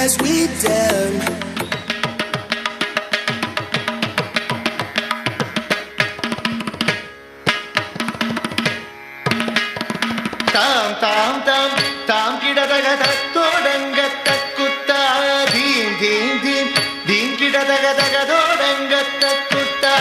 as we down. Tam tam tam tam kida daga todanga takutta dim dim dim dim kida daga todanga takutta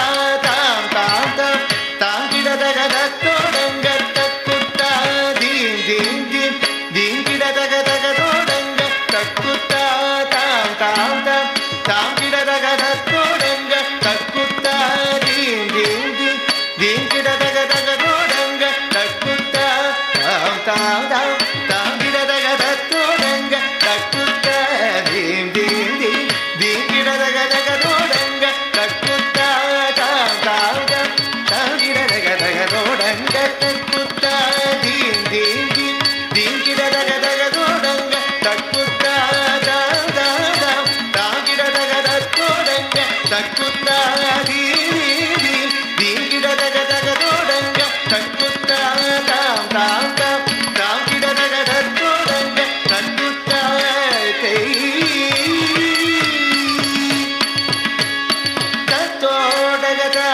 tam tam tam tam kida daga todanga takutta dim dim dim dim kida daga todanga takutta tam tam tam tam kida daga todanga takutta dim dim dim dim kida daga todanga takutta tam tam tam kida daga todanga takutta dim dim dim dim kida daga todanga takutta tam tam tam tam kida daga todanga takutta dim dim dim dim kida daga todanga takutta tam tam tam tam kida daga todanga takutta dim dim dim kida daga todanga takutta tam tam tam tam kida daga todanga takutta tatodaga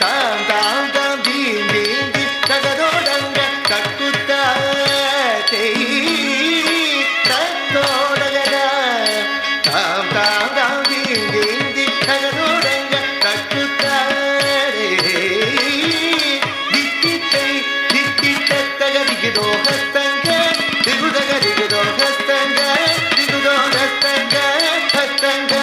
tam tam tam dim dim dim daga todanga takutta tatodaga tam tam tam dim dim dim daga todanga takutta dikkitai dikkittaga digido hastanga digudaga digido hastanga digudo hastanga hastanga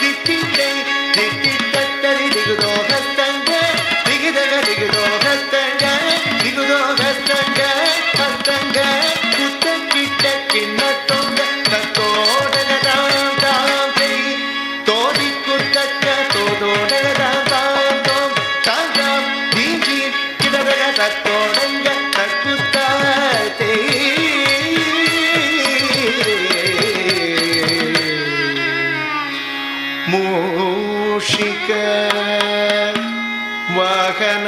dikkitai dikkittaga digido hastanga digidaga digido hastanga digudo hastanga hastanga kutta kinna tonga tatodaga tam tam tei todi kuttaga tododaga tam tam tam tam dim dim kidadaga tatodaga takutta மூஷிக வாகன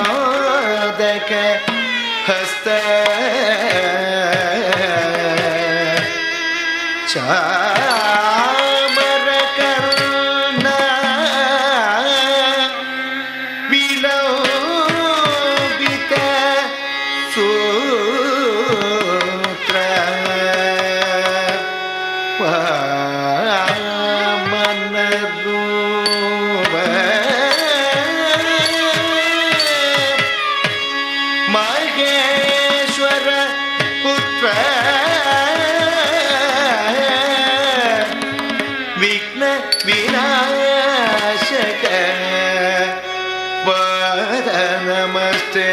மோதக ஹஸ்த சாமர கர்ண விலோபித சூத்ர வாமன ரூப மகேஸ்வர புத்ர விக்ன விநாசக வர நமஸ்தே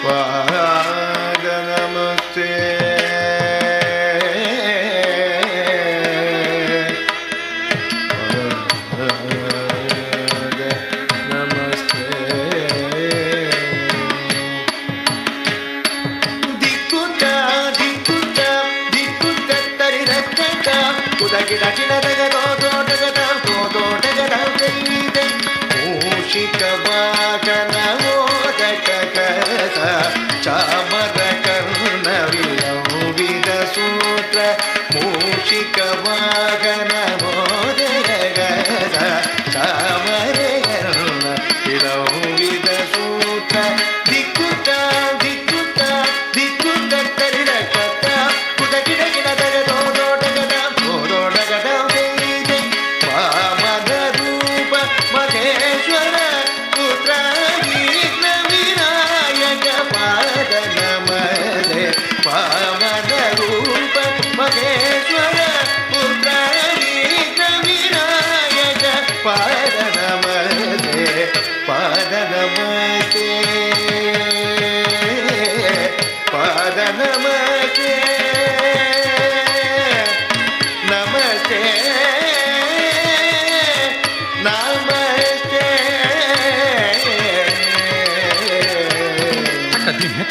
வர நமஸ்தே dikutta dikutta dikutta tarirata udagida kidadaga tododaga tam tododaga tam teide மூஷிக வாகன மோதக கத சாமர கர்ண விலோபித சூத்ர மூஷிக வாகன மோதக கத சாமர கர்ண விலோபித சூத்ர dikutta dikutta dikutta tarirata udagida kidadaga tododaga tam tododaga tam teide Vamana ரூப மகேஸ்வர புத்ர விக்ன விநாயக பாத நமதே வாமன ரூப மகேஸ்வர புத்ர விக்ன விநாயக பாத நமதே பாத நமதே பாத நமதே நமஸ்தே நமஸ்தே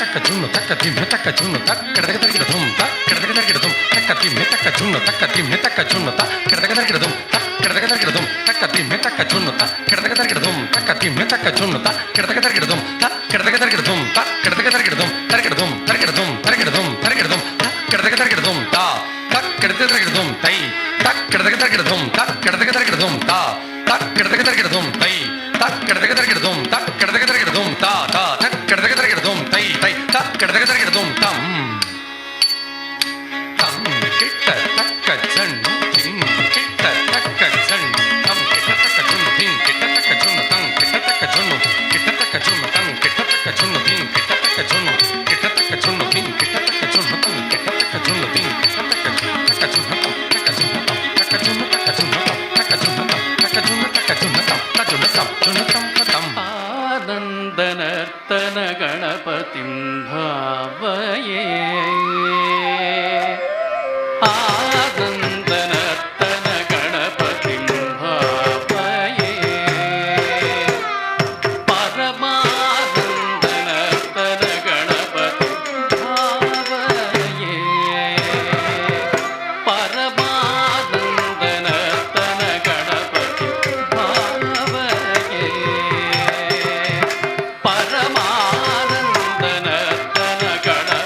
taka junno taka tim taka junno tak kada kada kada dum tak kada kada kada dum taka tim taka junno taka tim taka junno tak kada kada kada dum tak kada kada kada dum தக்க திம்ம தக்க சுண்ணு கிடதக தரகிடதும் தக்க திம்ம தக்க சுண்ணு கிடதக தரகிடதும் கிடதக தரகிடதும் கிடதக தரகிடதும் தரகிடதும் தரகிடதும் தரகிடதும் தரகிடதும் கிடதக தரகிடதும் கிடதக தரகிடதும் தை கிடதக தரகிடதும் கிடதக தரகிடதும் கிடதக தரகிடதும் தை கிடதக தரகிடதும் கிடதக தரகிடதும் கிடதக தரகிடதும் தை தை கிடதக தரகிடதும் தம் தம் கிட்ட தக்க ஜன் தின் கிட்ட தக்க ஜன் தம் கிட்ட தக்க ஜுன் தின் கிட்ட தக்க ஜுன் தம் கிட்ட தக்க ஜுன் கிட்ட தக்க ஜுன் தம் கிட்ட தக்க ஜுன் தின் கிட்ட தக்க ஜுன் கிட்ட தக்க ஜுன் தின் கிட்ட தக்க ஜுன் தம் கிட்ட தக்க ஜுன் தின் கிட்ட தக்க ஜுன் தக்க ஜுன் தம் தக்க ஜுன் தம் தக்க ஜுன் தக்க ஜுன் தம் தக்க ஜுன் தம் தக்க ஜுன் தக்க ஜுன் தம் தக்க ஜுன் தம் ஜுன் தம் தம் ஆனந்தனர்த்தன கணபதிம் பாவயே ஆனந்தனர்த்தன கணபதிம் பாவயே பரமானந்தனர்த்தன கணபதிம் பாவயே பரமானந்தனர்த்தன கணபதிம் பாவயே பரமானந்தனர்த்தன கணபதிம்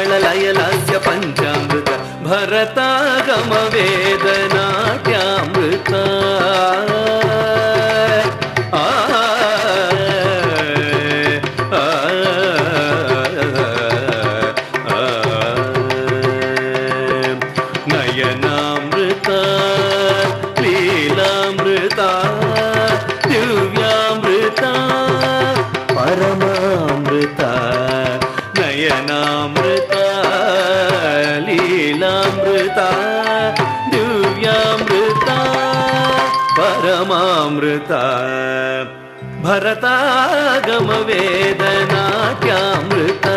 ತಾಳಲಯಲಾಸ್ಯ ಪಂಚಾಮೃತ ಭರತಾಗಮ ವೇದ ನಾಟ್ಯಾಮೃತ ನಯನಾಮೃತ ಲೀಲಾಮೃತ ದಿವ್ಯಾಮೃತ ಪರಮಾಮೃತ ನಯನಾಮೃತ ಲೀಲಾಮೃತ ದಿವ್ಯಾಮೃತ ಪರಮಾಮೃತ ಭರತಾಗಮ ವೇದ ನಾಟ್ಯಾಮೃತ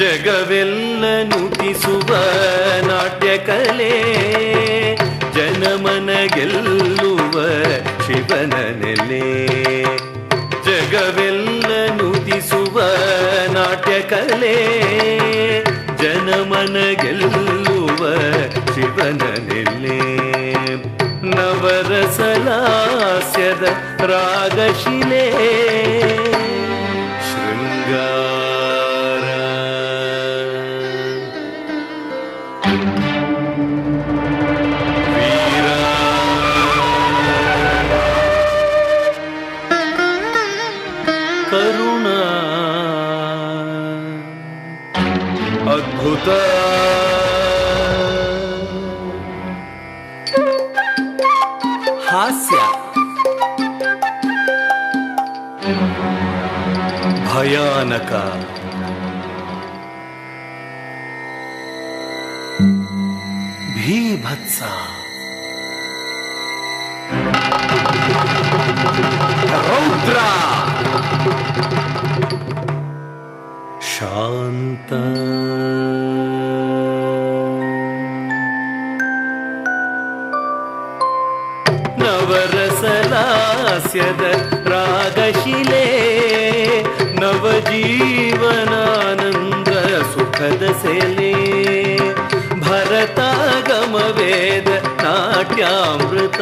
ಜಗವೆಲ್ಲ ನುತಿಸುವ ನಾಟ್ಯ ಕಲೆ ಜನಮನ ಗೆಲ್ಲುವ ಶಿವನ ನೆಲೆ ಜಗವೆಲ್ಲ ನುತಿಸುವ ನಾಟ್ಯ ಕಲೆ ಜನಮನ ಗೆಲ್ಲುವ ಶಿವನ ನೆಲೆ ನವರಸಲಾಸ್ಯದ ರಾಗಶಿಲೆ ಕರುಣಾ ಅದ್ಭುತ ಹಾಸ್ಯ ಭಯಾನಕ ಭೀಭತ್ಸ ರೌದ್ರ ಶಾಂತ ನವರಸಲಾಸ್ಯದ ರಾಗಶಿಲೆ ನವಜೀವನಾನಂದ ಸುಖದ ಸೆಲೆ ಭರತಾಗಮ ವೇದ ನಾಟ್ಯಾಮೃತ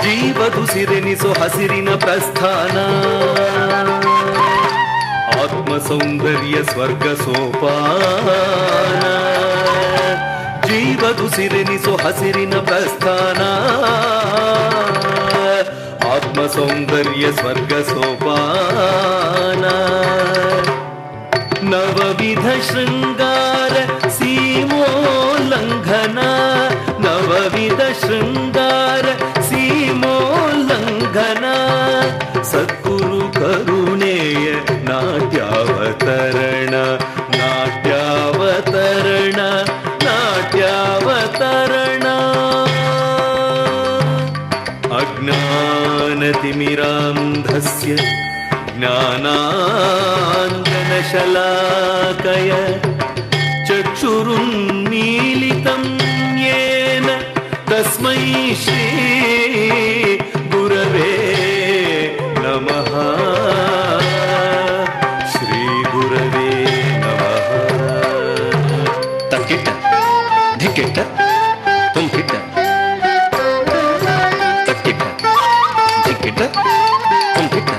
ಜೀವದುಸಿರೆನಿಸೋ ಹಸಿರಿನ ಪ್ರಸ್ಥಾನ ಆತ್ಮ ಸೌಂದರ್ಯ ಸ್ವರ್ಗ ಸೋಪಾನ ಜೀವದುಸಿರೆನಿಸೋ ಹಸಿರಿನ ಪ್ರಸ್ಥಾನ ಆತ್ಮ ಸೌಂದರ್ಯ ಸ್ವರ್ಗ ಸೋಪಾನ ನವವಿಧ ಶೃಂಗಾರ ಸೀಮೋಲ್ಲಂಘನ ನವವಿಧ ಶೃಂಗಾರ ಸೀಮೋಲ್ಲಂಘನ ಸದ್ಗುರು ಕರುಣೆಯ ನಾಟ್ಯಾವತರಣ ನಾಟ್ಯಾವತರಣ ನಾಟ್ಯಾವತರಣ ಅಜ್ಞಾನತಿಮಿರಾಂಧಸ್ಯ ಜ್ಞಾನಾಂಜನಶಲಾಕಯ ಚಕ್ಷುರುನ್ಮೀಲಿತಂ ಯೇನ ತಸ್ಮೈ ಶ್ರೀ ಗುರವೇ ನಮಃ ಶ್ರೀ ಗುರವೇ ನಮಃ ತಕ್ಕಿಟ್ಟ ಧಿಕ್ಕಿಟ್ಟ ತುಂಕಿಟ್ಟ ತಕ್ಕಿಟ್ಟ ಧಿಕ್ಕಿಟ್ಟ ತುಂಕಿಟ್ಟ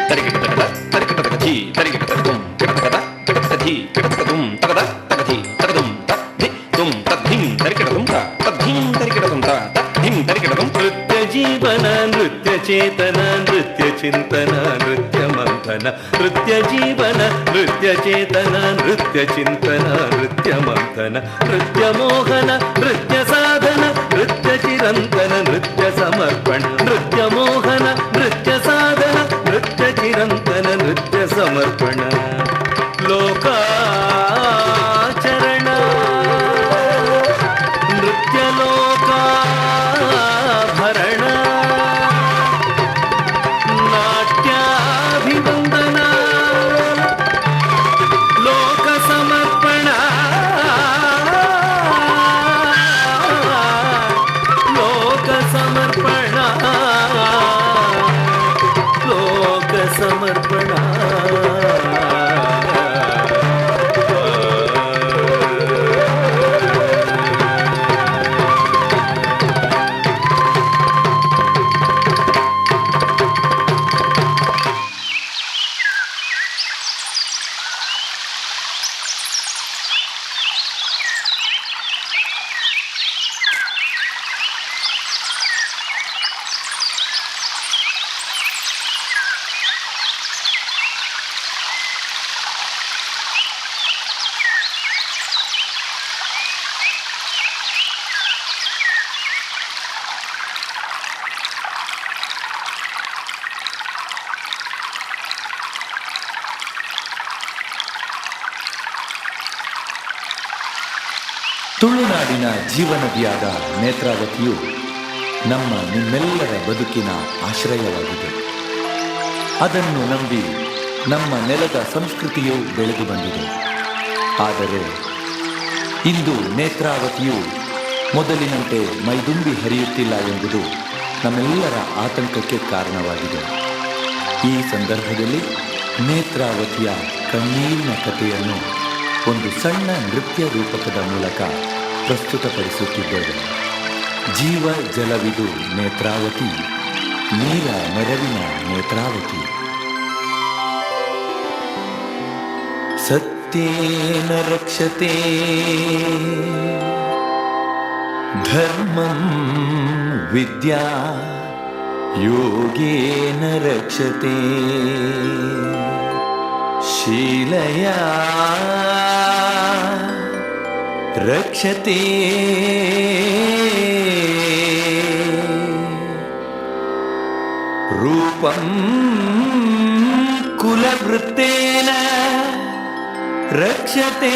ತರಿಕಿಟ್ಟ ತಗದ ತರಿಕಿಟ್ಟ ತಗಧಿ ತರಿಕಿಟ್ಟ ತಗದುಂ ಕಿಟತಗದ ಕಿಟತಕ ಧಿ ಕಿಟತಕ ದುಂ ತಗದ ತಗಧಿ ತಗದುಂ ತದ್ಧಿ ದುಂ ತದ್ಧಿಂ ತರಿಕಿಟ್ಟ ದುಂ ತದ್ಧಿಂ ತರಿಕಿಟ್ಟ ದುಂ ತದ್ಧಿಂ ತರಿಕಿಟ್ಟ ದುಂ ನೃತ್ಯ ಜೀವನ ನೃತ್ಯ ಚೇತನ ನೃತ್ಯ ಚಿಂತನ ನೃತ್ಯ ಮಂಥನ ನೃತ್ಯ ಜೀವನ ನೃತ್ಯ ಚೇತನ ನೃತ್ಯ ಚಿಂತನ ನೃತ್ಯ ಮಂಥನ ನೃತ್ಯ ಮೋಹನ ನೃತ್ಯ ಸಾಧನ ತುಳುನಾಡಿನ ಜೀವನದಿಯಾದ ನೇತ್ರಾವತಿಯು ನಮ್ಮ ನಿಮ್ಮೆಲ್ಲರ ಬದುಕಿನ ಆಶ್ರಯವಾಗಿದೆ. ಅದನ್ನು ನಂಬಿ ನಮ್ಮ ನೆಲದ ಸಂಸ್ಕೃತಿಯು ಬೆಳೆದು ಬಂದಿದೆ. ಆದರೆ ಇಂದು ನೇತ್ರಾವತಿಯು ಮೊದಲಿನಂತೆ ಮೈದುಂಬಿ ಹರಿಯುತ್ತಿಲ್ಲ ಎಂಬುದು ನಮ್ಮೆಲ್ಲರ ಆತಂಕಕ್ಕೆ ಕಾರಣವಾಗಿದೆ. ಈ ಸಂದರ್ಭದಲ್ಲಿ ನೇತ್ರಾವತಿಯ ಕಣ್ಣೀರಿನ ಕಥೆಯನ್ನು ಒಂದು ಸಣ್ಣ ನೃತ್ಯ ರೂಪಕದ ಮೂಲಕ ಪ್ರಸ್ತುತಪಡಿಸುತ್ತಿದ್ದೇವೆ. ಜೀವ ಜಲವಿದು ನೇತ್ರಾವತಿ, ನೀರ ನೆರವಿನ ನೇತ್ರಾವತಿ. ಸತ್ಯೇನ ರಕ್ಷತೆ ಧರ್ಮಂ ವಿದ್ಯಾ ಯೋಗೇನ ರಕ್ಷತೆ ಶೀಲಯಾ ರಕ್ಷತೆ ರೂಪಂ ಕುಲವೃತ್ತೇನ ರಕ್ಷತೆ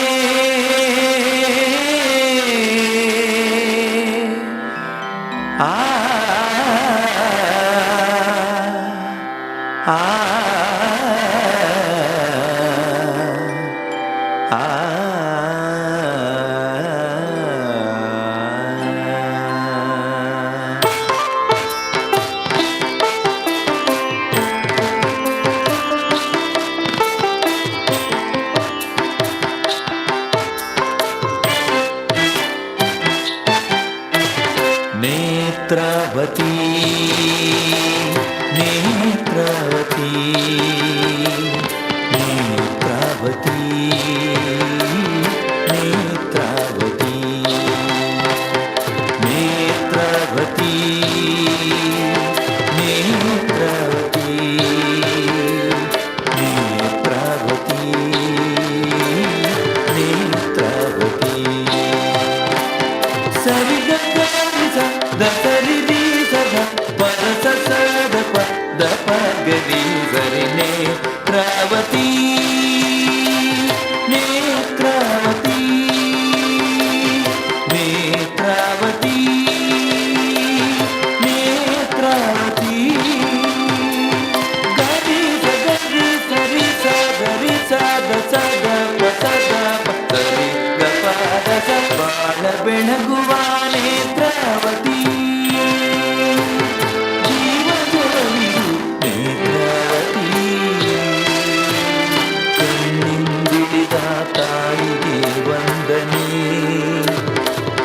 ಆ ಆ ನೇತ್ರಾವತಿ ನೇತ್ರಾವತಿ ನೇತ್ರಾವತಿ ನೇತ್ರಾವತಿ ನೇತ್ರಾವತಿ ನೇತ್ರಾವತಿ ನೇತ್ರಾವತಿ ನೇತ್ರಾವತಿ ಸರಿ ಸದ ಪದ ಸದ ಪದ ಪಗರಿ ಸರಿ ನೇತ್ರಾವತಿ ನೇತ್ರಾವತಿ ನೇತ್ರಾವತಿ ನೇತ್ರಾವತಿ ಗರಿ ಸರಿ ಸದರಿ ಸದ ಸದ ಪದ ಸರಿ ಗಪದ ಸಬಾಳ ಬೆಳಗುವ ನೇತ್ರಾವತಿ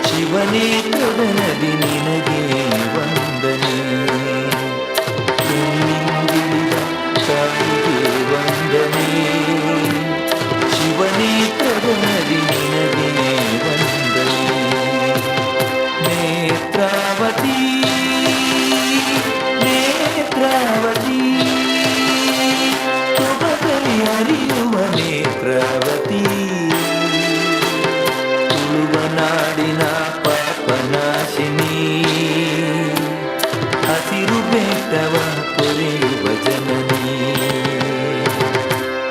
ಶಿವನೇತ್ರದ ನದಿ ನಿನಗೆ ವಂದನೆ ಕಣ್ಣಿಂದಿಳಿದ ತಾಯಿಗೆ ವಂದನೆ ಶಿವನೇತ್ರದ ನದಿ ನಿನಗೆ ವಂದನೆ ನೇತ್ರಾವತಿ ನೇತ್ರಾವತಿ ತುಬದಲ್ಲಿ ಹರಿಯುವ ನೇತ್ರಾವತಿ ತುಳುವನಾಡಿನ ಪಾಪನಾಶಿನಿ ಹಸಿರು ಬೆಟ್ಟವ ಕೊರೆಯುವ ಜನನಿ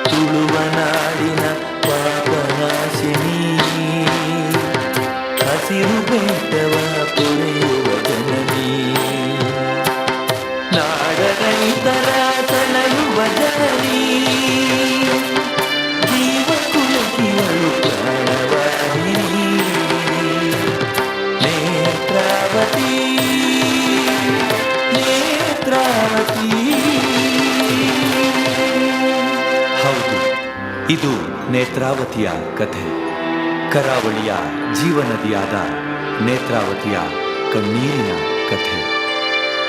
ತುಳುವನಾಡಿನ ಪಾಪನಾಶಿನಿ ಹಸಿರು ಬೆಟ್ಟವ ಕೊರೆಯುವ ಜನನಿ ನಾಡ ರೈತರ ಸಲಹುವ ಜನನಿ ಜೀವಕುಲಕಿಯಳು ಪ್ರಾಣವಾಹಿನಿ ನೇತ್ರಾವತಿ ನೇತ್ರಾವತಿ. ಹೌದು, ಇದು ನೇತ್ರಾವತಿಯ ಕಥೆ. ಕರಾವಳಿಯ ಜೀವನದಿಯಾದ ನೇತ್ರಾವತಿಯ ಕಣ್ಣೀರಿನ ಕಥೆ.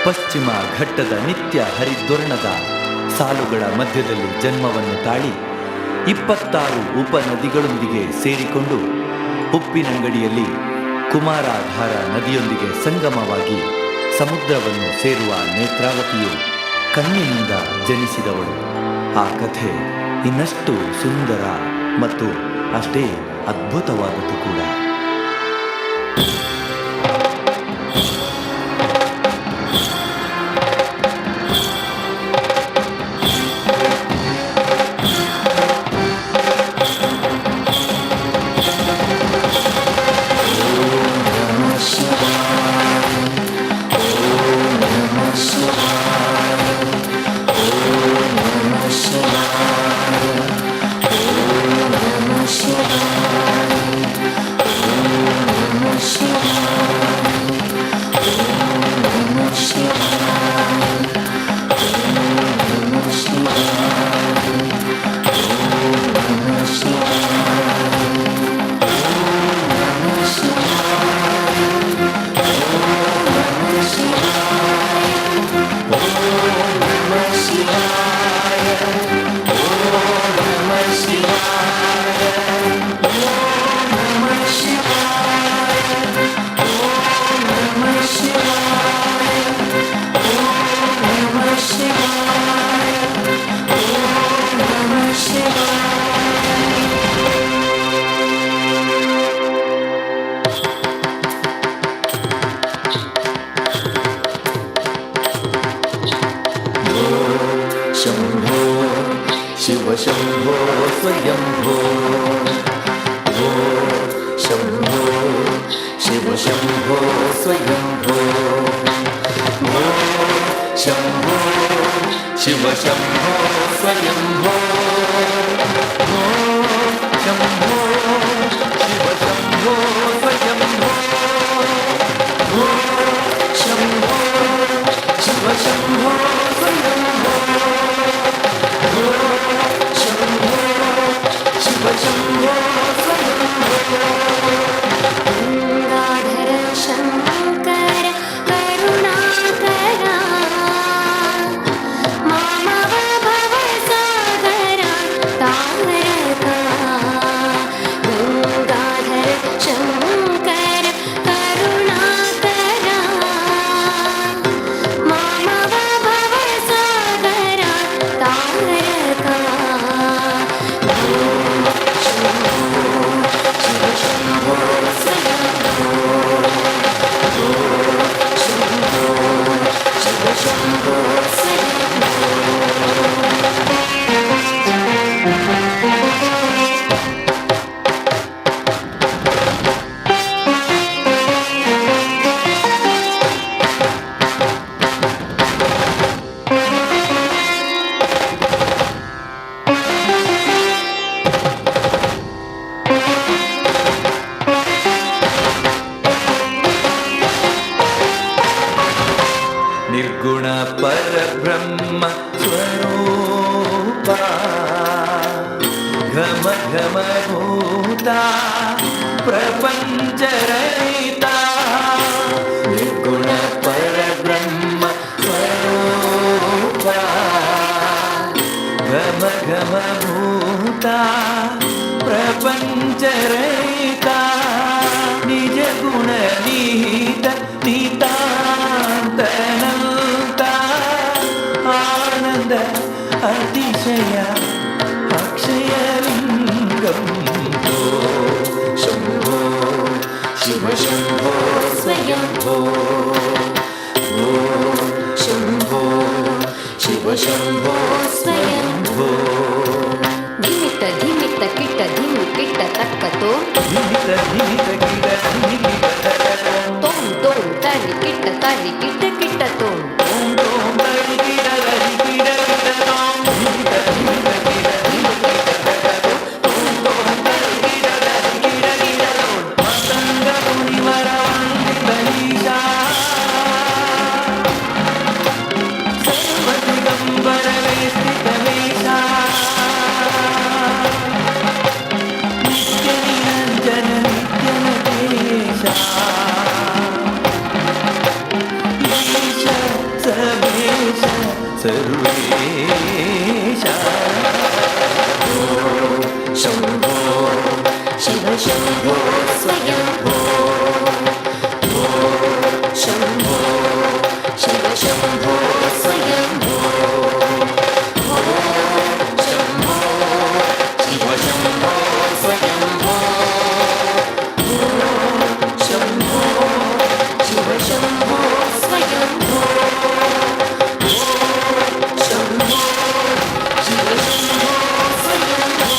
ಪಶ್ಚಿಮ ಘಟ್ಟದ ನಿತ್ಯ ಹರಿದ್ವರ್ಣದ ಸಾಲುಗಳ ಮಧ್ಯದಲ್ಲಿ ಜನ್ಮವನ್ನು ತಾಳಿ 26 ಉಪನದಿಗಳೊಂದಿಗೆ ಸೇರಿಕೊಂಡು ಉಪ್ಪಿನಂಗಡಿಯಲ್ಲಿ ಕುಮಾರಾಧಾರ ನದಿಯೊಂದಿಗೆ ಸಂಗಮವಾಗಿ ಸಮುದ್ರವನ್ನು ಸೇರುವ ನೇತ್ರಾವತಿಯು ಕಣ್ಣಿನಿಂದ ಜನಿಸಿದವಳು. ಆ ಕಥೆ ಇನ್ನಷ್ಟು ಸುಂದರ ಮತ್ತು ಅಷ್ಟೇ ಅದ್ಭುತವಾದದ್ದು ಕೂಡ. శంభో స్వయంభో శంభో శివ శంభో స్వయంభో శంభో శివ శంభో స్వయంభో శంభో శివ శంభో స్వయంభో శంభో శివ శంభో గంగాధర శంకర కరుణాకర మానవ భవ సాగర తారక గంగాధర శంకర కరుణాకర మానవ భవ సాగర తారక నిర్గుణ పరబ్రహ్మ స్వరూప ఘమ ఘమ భూత ప్రపంచరహిత నిర్గుణ పరబ్రహ్మ స్వరూప ఘమ ఘమ భూత ప్రపంచరహిత నిజ గుణ నిహిత నితాంతనంత ఆనంద అతిశయ అక్షయలింగం శంభో శివ శంభో స్వయంభో శంభో శివ శంభో స్వయంభో ధిమిత ధిమిత కిట ధిమి కిట తక్కతో ధిమిత ధిమిత గిడ ధిమి గిడ తోం తోం తరి కిట కిట తోం శంభో శివ శంభో స్వయంభో శంభో శివ శంభో స్వయంభో శంభో శివ శంభో స్వయంభో శంభో శివ శంభో స్వయంభో శంభో శివ శంభో స్వయంభో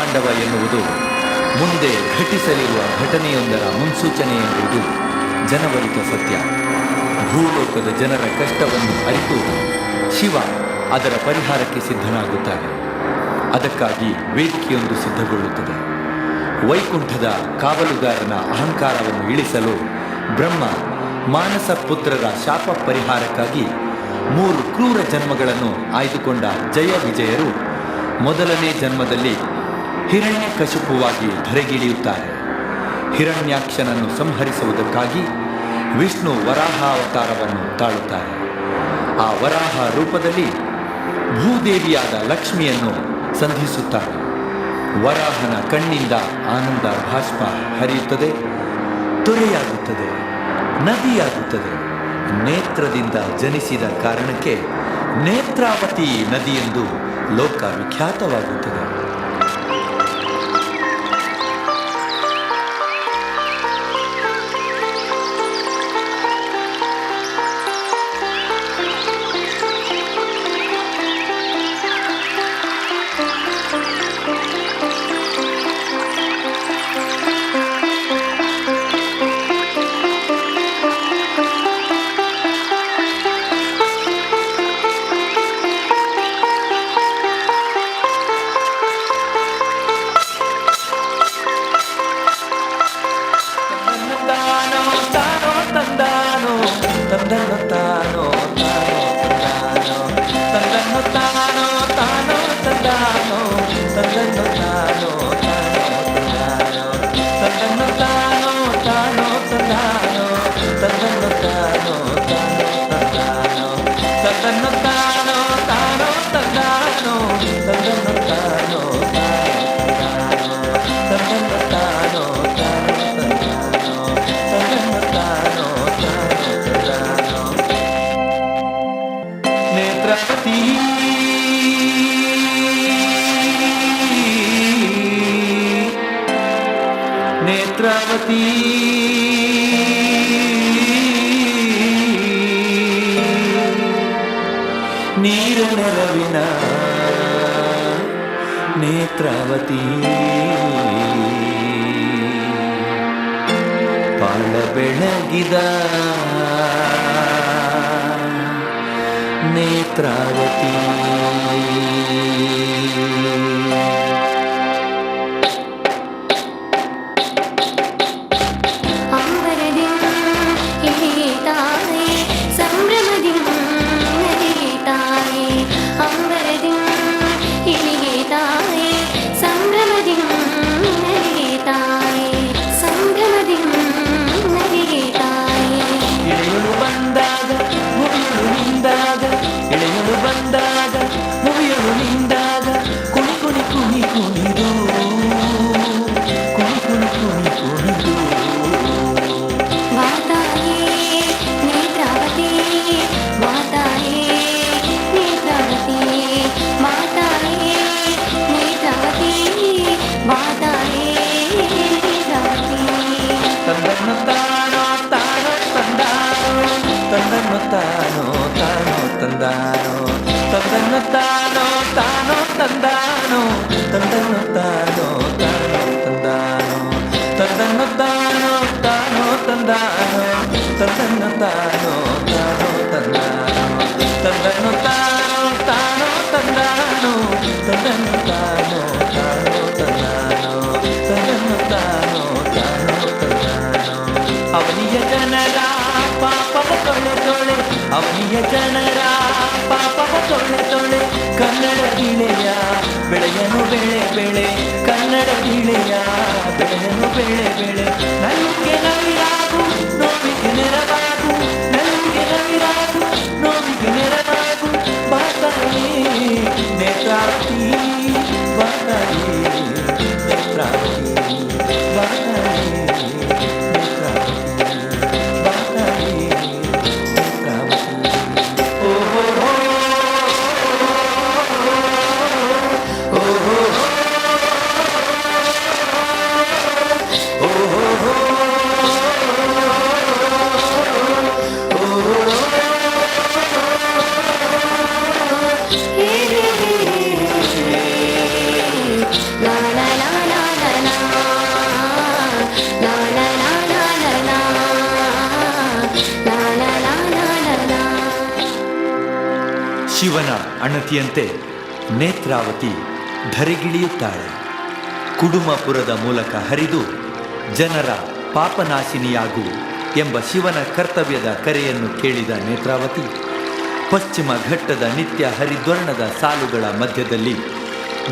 ತಾಂಡವ ಎನ್ನುವುದು ಮುಂದೆ ಘಟಿಸಲಿರುವ ಘಟನೆಯೊಂದರ ಮುನ್ಸೂಚನೆ ಎಂಬುದು ಜನವರಿತ ಸತ್ಯ. ಭೂಲೋಕದ ಜನರ ಕಷ್ಟವನ್ನು ಅರಿತು ಶಿವ ಅದರ ಪರಿಹಾರಕ್ಕೆ ಸಿದ್ಧನಾಗುತ್ತಾನೆ. ಅದಕ್ಕಾಗಿ ವೇದಿಕೆಯೊಂದು ಸಿದ್ಧಗೊಳ್ಳುತ್ತದೆ. ವೈಕುಂಠದ ಕಾವಲುಗಾರನ ಅಹಂಕಾರವನ್ನು ಇಳಿಸಲು ಬ್ರಹ್ಮ ಮಾನಸ ಪುತ್ರರ ಶಾಪ ಪರಿಹಾರಕ್ಕಾಗಿ 3 ಕ್ರೂರ ಜನ್ಮಗಳನ್ನು ಆಯ್ದುಕೊಂಡ ಜಯ ವಿಜಯರು ಮೊದಲನೇ ಜನ್ಮದಲ್ಲಿ ಹಿರಣ್ಯಕಶಿಪುವಾಗಿ ಧರೆಗಿಳಿಯುತ್ತಾರೆ. ಹಿರಣ್ಯಾಕ್ಷನನ್ನು ಸಂಹರಿಸುವುದಕ್ಕಾಗಿ ವಿಷ್ಣು ವರಾಹಾವತಾರವನ್ನು ತಾಳುತ್ತಾರೆ. ಆ ವರಾಹ ರೂಪದಲ್ಲಿ ಭೂದೇವಿಯಾದ ಲಕ್ಷ್ಮಿಯನ್ನು ಸಂಧಿಸುತ್ತಾರೆ. ವರಾಹನ ಕಣ್ಣಿಂದ ಆನಂದ ಭಾಷ್ಪ ಹರಿಯುತ್ತದೆ, ತೊರೆಯಾಗುತ್ತದೆ, ನದಿಯಾಗುತ್ತದೆ. ನೇತ್ರದಿಂದ ಜನಿಸಿದ ಕಾರಣಕ್ಕೆ ನೇತ್ರಾವತಿ ನದಿಯೆಂದು ಲೋಕ ವಿಖ್ಯಾತವಾಗುತ್ತದೆ. ನೇತ್ರಾವತಿ ನೀರು ನೆರವಿನ ನೇತ್ರಾವತಿ ಪಾಳ ಬೆಳಗಿದ ನೇತ್ರಾವತಿ ಅವನಿಯ ಜನರ ಪಾಪವ ತೊಳೆ ತೊಳೆ, ಅವನಿಯ ಜನರ ಪಾಪವ ತೊಳೆ ತೊಳೆ, ಕನ್ನಡ ಗಿಳೆಯ ಬೆಳೆಯನು ಬೆಳೆ ಬೆಳೆ, ಕನ್ನಡ ಗಿಳೆಯ ಬೆಳೆಯನು ಬೆಳೆ ಬೆಳೆ. ನಲ್ಲಿಗೆ ನವಿರಾಗು ನೋವಿಗೆ ನೆರವಾಗು, ನಲ್ಲಿಗೆ ನವಿರಾಗು ನೋವಿಗೆ ನೆರವಾಗು, ಬಾತಾಯಿ ನೇತ್ರಾವತಿ ಬಾತಾಯಿ ನೇತ್ರಾವತಿ ಬಾತಾಯಿ la la ಲಾ ಲಾ ಲಾ ಲಾ ಲಾ ಲಾ. ಲಾ ಲಾ ಲಾ ಲಾ ಲಾ ಲಾ. ಶಿವನ ಅಣತಿಯಂತೆ ನೇತ್ರಾವತಿ ಧರೆಗಿಳಿಯುತ್ತಾಳೆ. ಕುಡುಮಪುರದ ಮೂಲಕ ಹರಿದು ಜನರ ಪಾಪನಾಶಿನಿಯಾಗು ಎಂಬ ಶಿವನ ಕರ್ತವ್ಯದ ಕರೆಯನ್ನು ಕೇಳಿದ ನೇತ್ರಾವತಿ ಪಶ್ಚಿಮ ಘಟ್ಟದ ನಿತ್ಯ ಹರಿದ್ವರ್ಣದ ಸಾಲುಗಳ ಮಧ್ಯದಲ್ಲಿ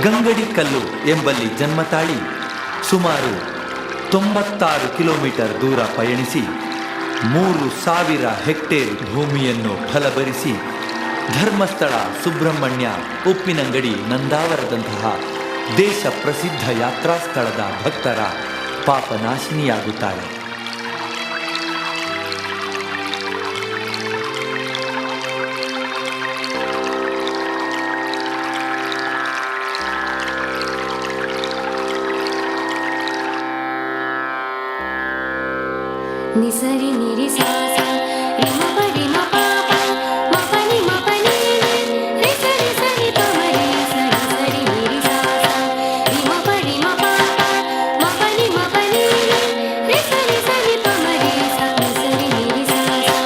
ಗಂಗಡಿ ಕಲ್ಲು ಎಂಬಲ್ಲಿ ಜನ್ಮ ತಾಳಿ ಸುಮಾರು 96 ಕಿಲೋಮೀಟರ್ ದೂರ ಪಯಣಿಸಿ 3,000 ಹೆಕ್ಟೇರ್ ಭೂಮಿಯನ್ನು ಫಲಭರಿಸಿ ಧರ್ಮಸ್ಥಳ, ಸುಬ್ರಹ್ಮಣ್ಯ, ಉಪ್ಪಿನಂಗಡಿ, ನಂದಾವರದಂತಹ ದೇಶ ಪ್ರಸಿದ್ಧ ಯಾತ್ರಾ ಸ್ಥಳದ ಭಕ್ತರ ಪಾಪನಾಶಿನಿಯಾಗುತ್ತಾಳೆ. ನಿಸರಿ ನಿರಿ ಸಾ ಸಾ ರಿ ಮ ಪ ರಿ ಮ ಪ ಪ ಮ ಪ ನಿ ಮ ಪ ನಿ ರಿ ಸ ರಿ ಸ ನಿ ಪ ಮ ರಿ ಸ ರಿ ಸ ರಿ ನಿರಿ ಸಾ ಸಾ ರಿ ಮ ಪ ರಿ ಮ ಪ ಪ ಮ ಪ ನಿ ಮ ಪ ನಿ ರಿ ಸ ರಿ ಸ ನಿ ಪ ಮ ರಿ ಸ ನಿ ಸ ರಿ ನಿರಿ ಸಾ ಸಾ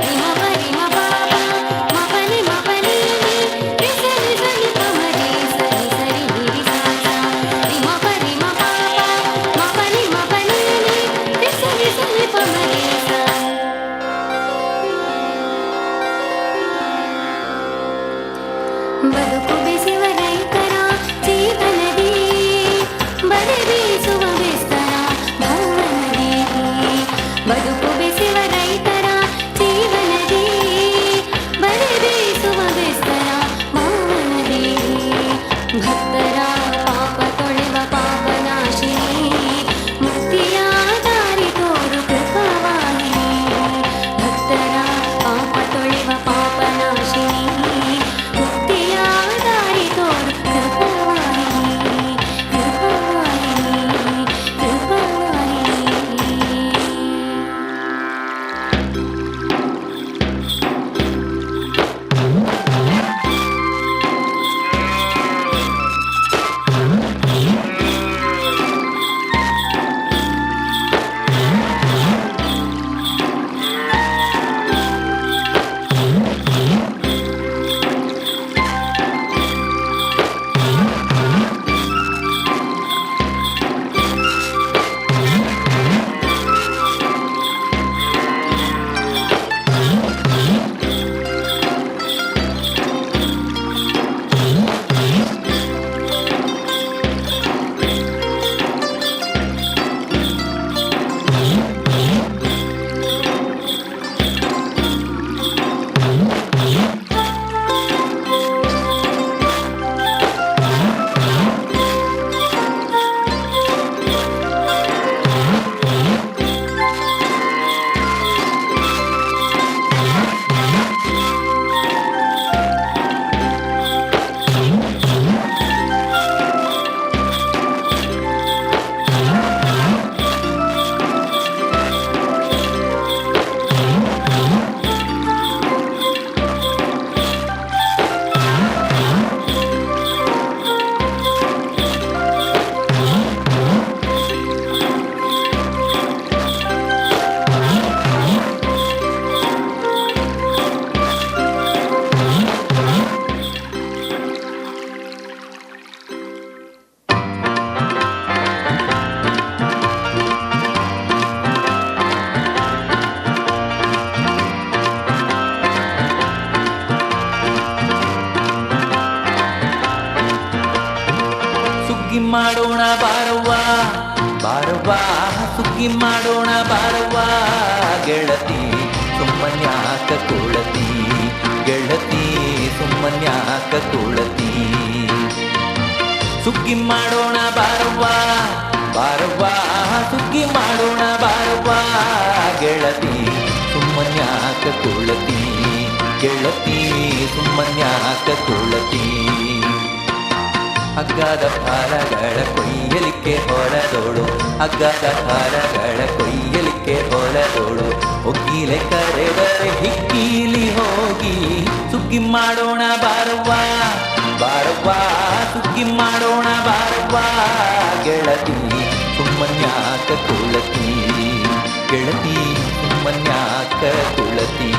ರಿ ಮ ಪ ರಿ ಮ ಪ ಪ ಮ ಪ ನಿ ಮ ಪ ನಿ ರಿ ಸ ರಿ ಸ ನಿ ಪ ಮ ರಿ ಸ ನಿ ಸ ರಿ ನಿರಿ ಸಾ ಸಾ ರಿ ಮ ಪ ರಿ ಮ ಪ ಪ ಮ ಪ ನಿ ಮ ಪ ನಿ ರಿ ಸ ರಿ ಸ ನಿ ಪ ಮ ರಿ ಸ. ಬದುಕು ಬೆಸೆವ ರೈತರ ಜೀವನದಿ ಬರೆ ಬೀಸುವ ವಿಸ್ತರ ಭವನದಿ. ಬದುಕು ಬೆಸೆವ ರೈತರ ಜೀವನದಿ ಬರೆ ಬೀಸುವ ವಿಸ್ತರ ಭವನದಿ. ಭಕ್ತರ ಪಾಪ ತೊಳೆವ ಪಾಪನಾಶಿನಿ ಮುಕ್ತಿಯ ದಾರಿ ತೋರು ಕೃಪವಾಹಿನಿ. ಭಕ್ತರ ಪಾಪ ತೊಳೆವ ಪಾಪನಾಶಿನಿ ಮುಕ್ತಿಯ ದಾರಿ ತೋರು ಕೃಪವಾಹಿನಿ. ಕೃಪವಾಹಿನಿ ಕೃಪವಾಹಿನಿ. ಸುಗ್ಗಿ ಮಾಡೋಣ ಬಾರವ್ವ ಬಾರವ್ವ, ಸುಗ್ಗಿ ಮಾಡೋಣ ಬಾರವ್ವ ಗೆಳತಿ, ಸುಮ್ಮನ್ಯಾಕ ಕುಳತಿ ಗೆಳತಿ, ಸುಮ್ಮನ್ಯಾಕ ಕುಳತಿ. ಸುಗ್ಗಿ ಮಾಡೋಣ ಬಾರವ್ವ ಬಾರವ್ವ, ಸುಗ್ಗಿ ಮಾಡೋಣ ಬಾರವ್ವ ಗೆಳತಿ, ಸುಮ್ಮನ್ಯಾಕ ಕುಳತಿ ಗೆಳತಿ, ಸುಮ್ಮನ್ಯಾಕ ಕುಳತಿ. ಹಗ್ಗದ ಹಾರಗಳ ಕೊಯ್ಯಲಿಕ್ಕೆ ಹೊರದೋಳು, ಹಗ್ಗದ ಹಾರಗಳ ಕೊಯ್ಯಲಿಕ್ಕೆ ಹೊರದೋಳು, ಒಗ್ಗಿಲೆ ಕರೆದರೆ ಹಿಕ್ಕೀಲಿ ಹೋಗಿ ಸುಗ್ಗಿ ಮಾಡೋಣ ಬಾರವ್ವ ಬಾರವ್ವ, ಸುಗ್ಗಿ ಮಾಡೋಣ ಬಾರವ್ವ ಗೆಳತಿ, ಸುಮ್ಮನ್ಯಾಕ ಕುಳತಿ ಗೆಳತಿ ಸುಮ್ಮನ್ಯಾಕ ಕುಳತಿ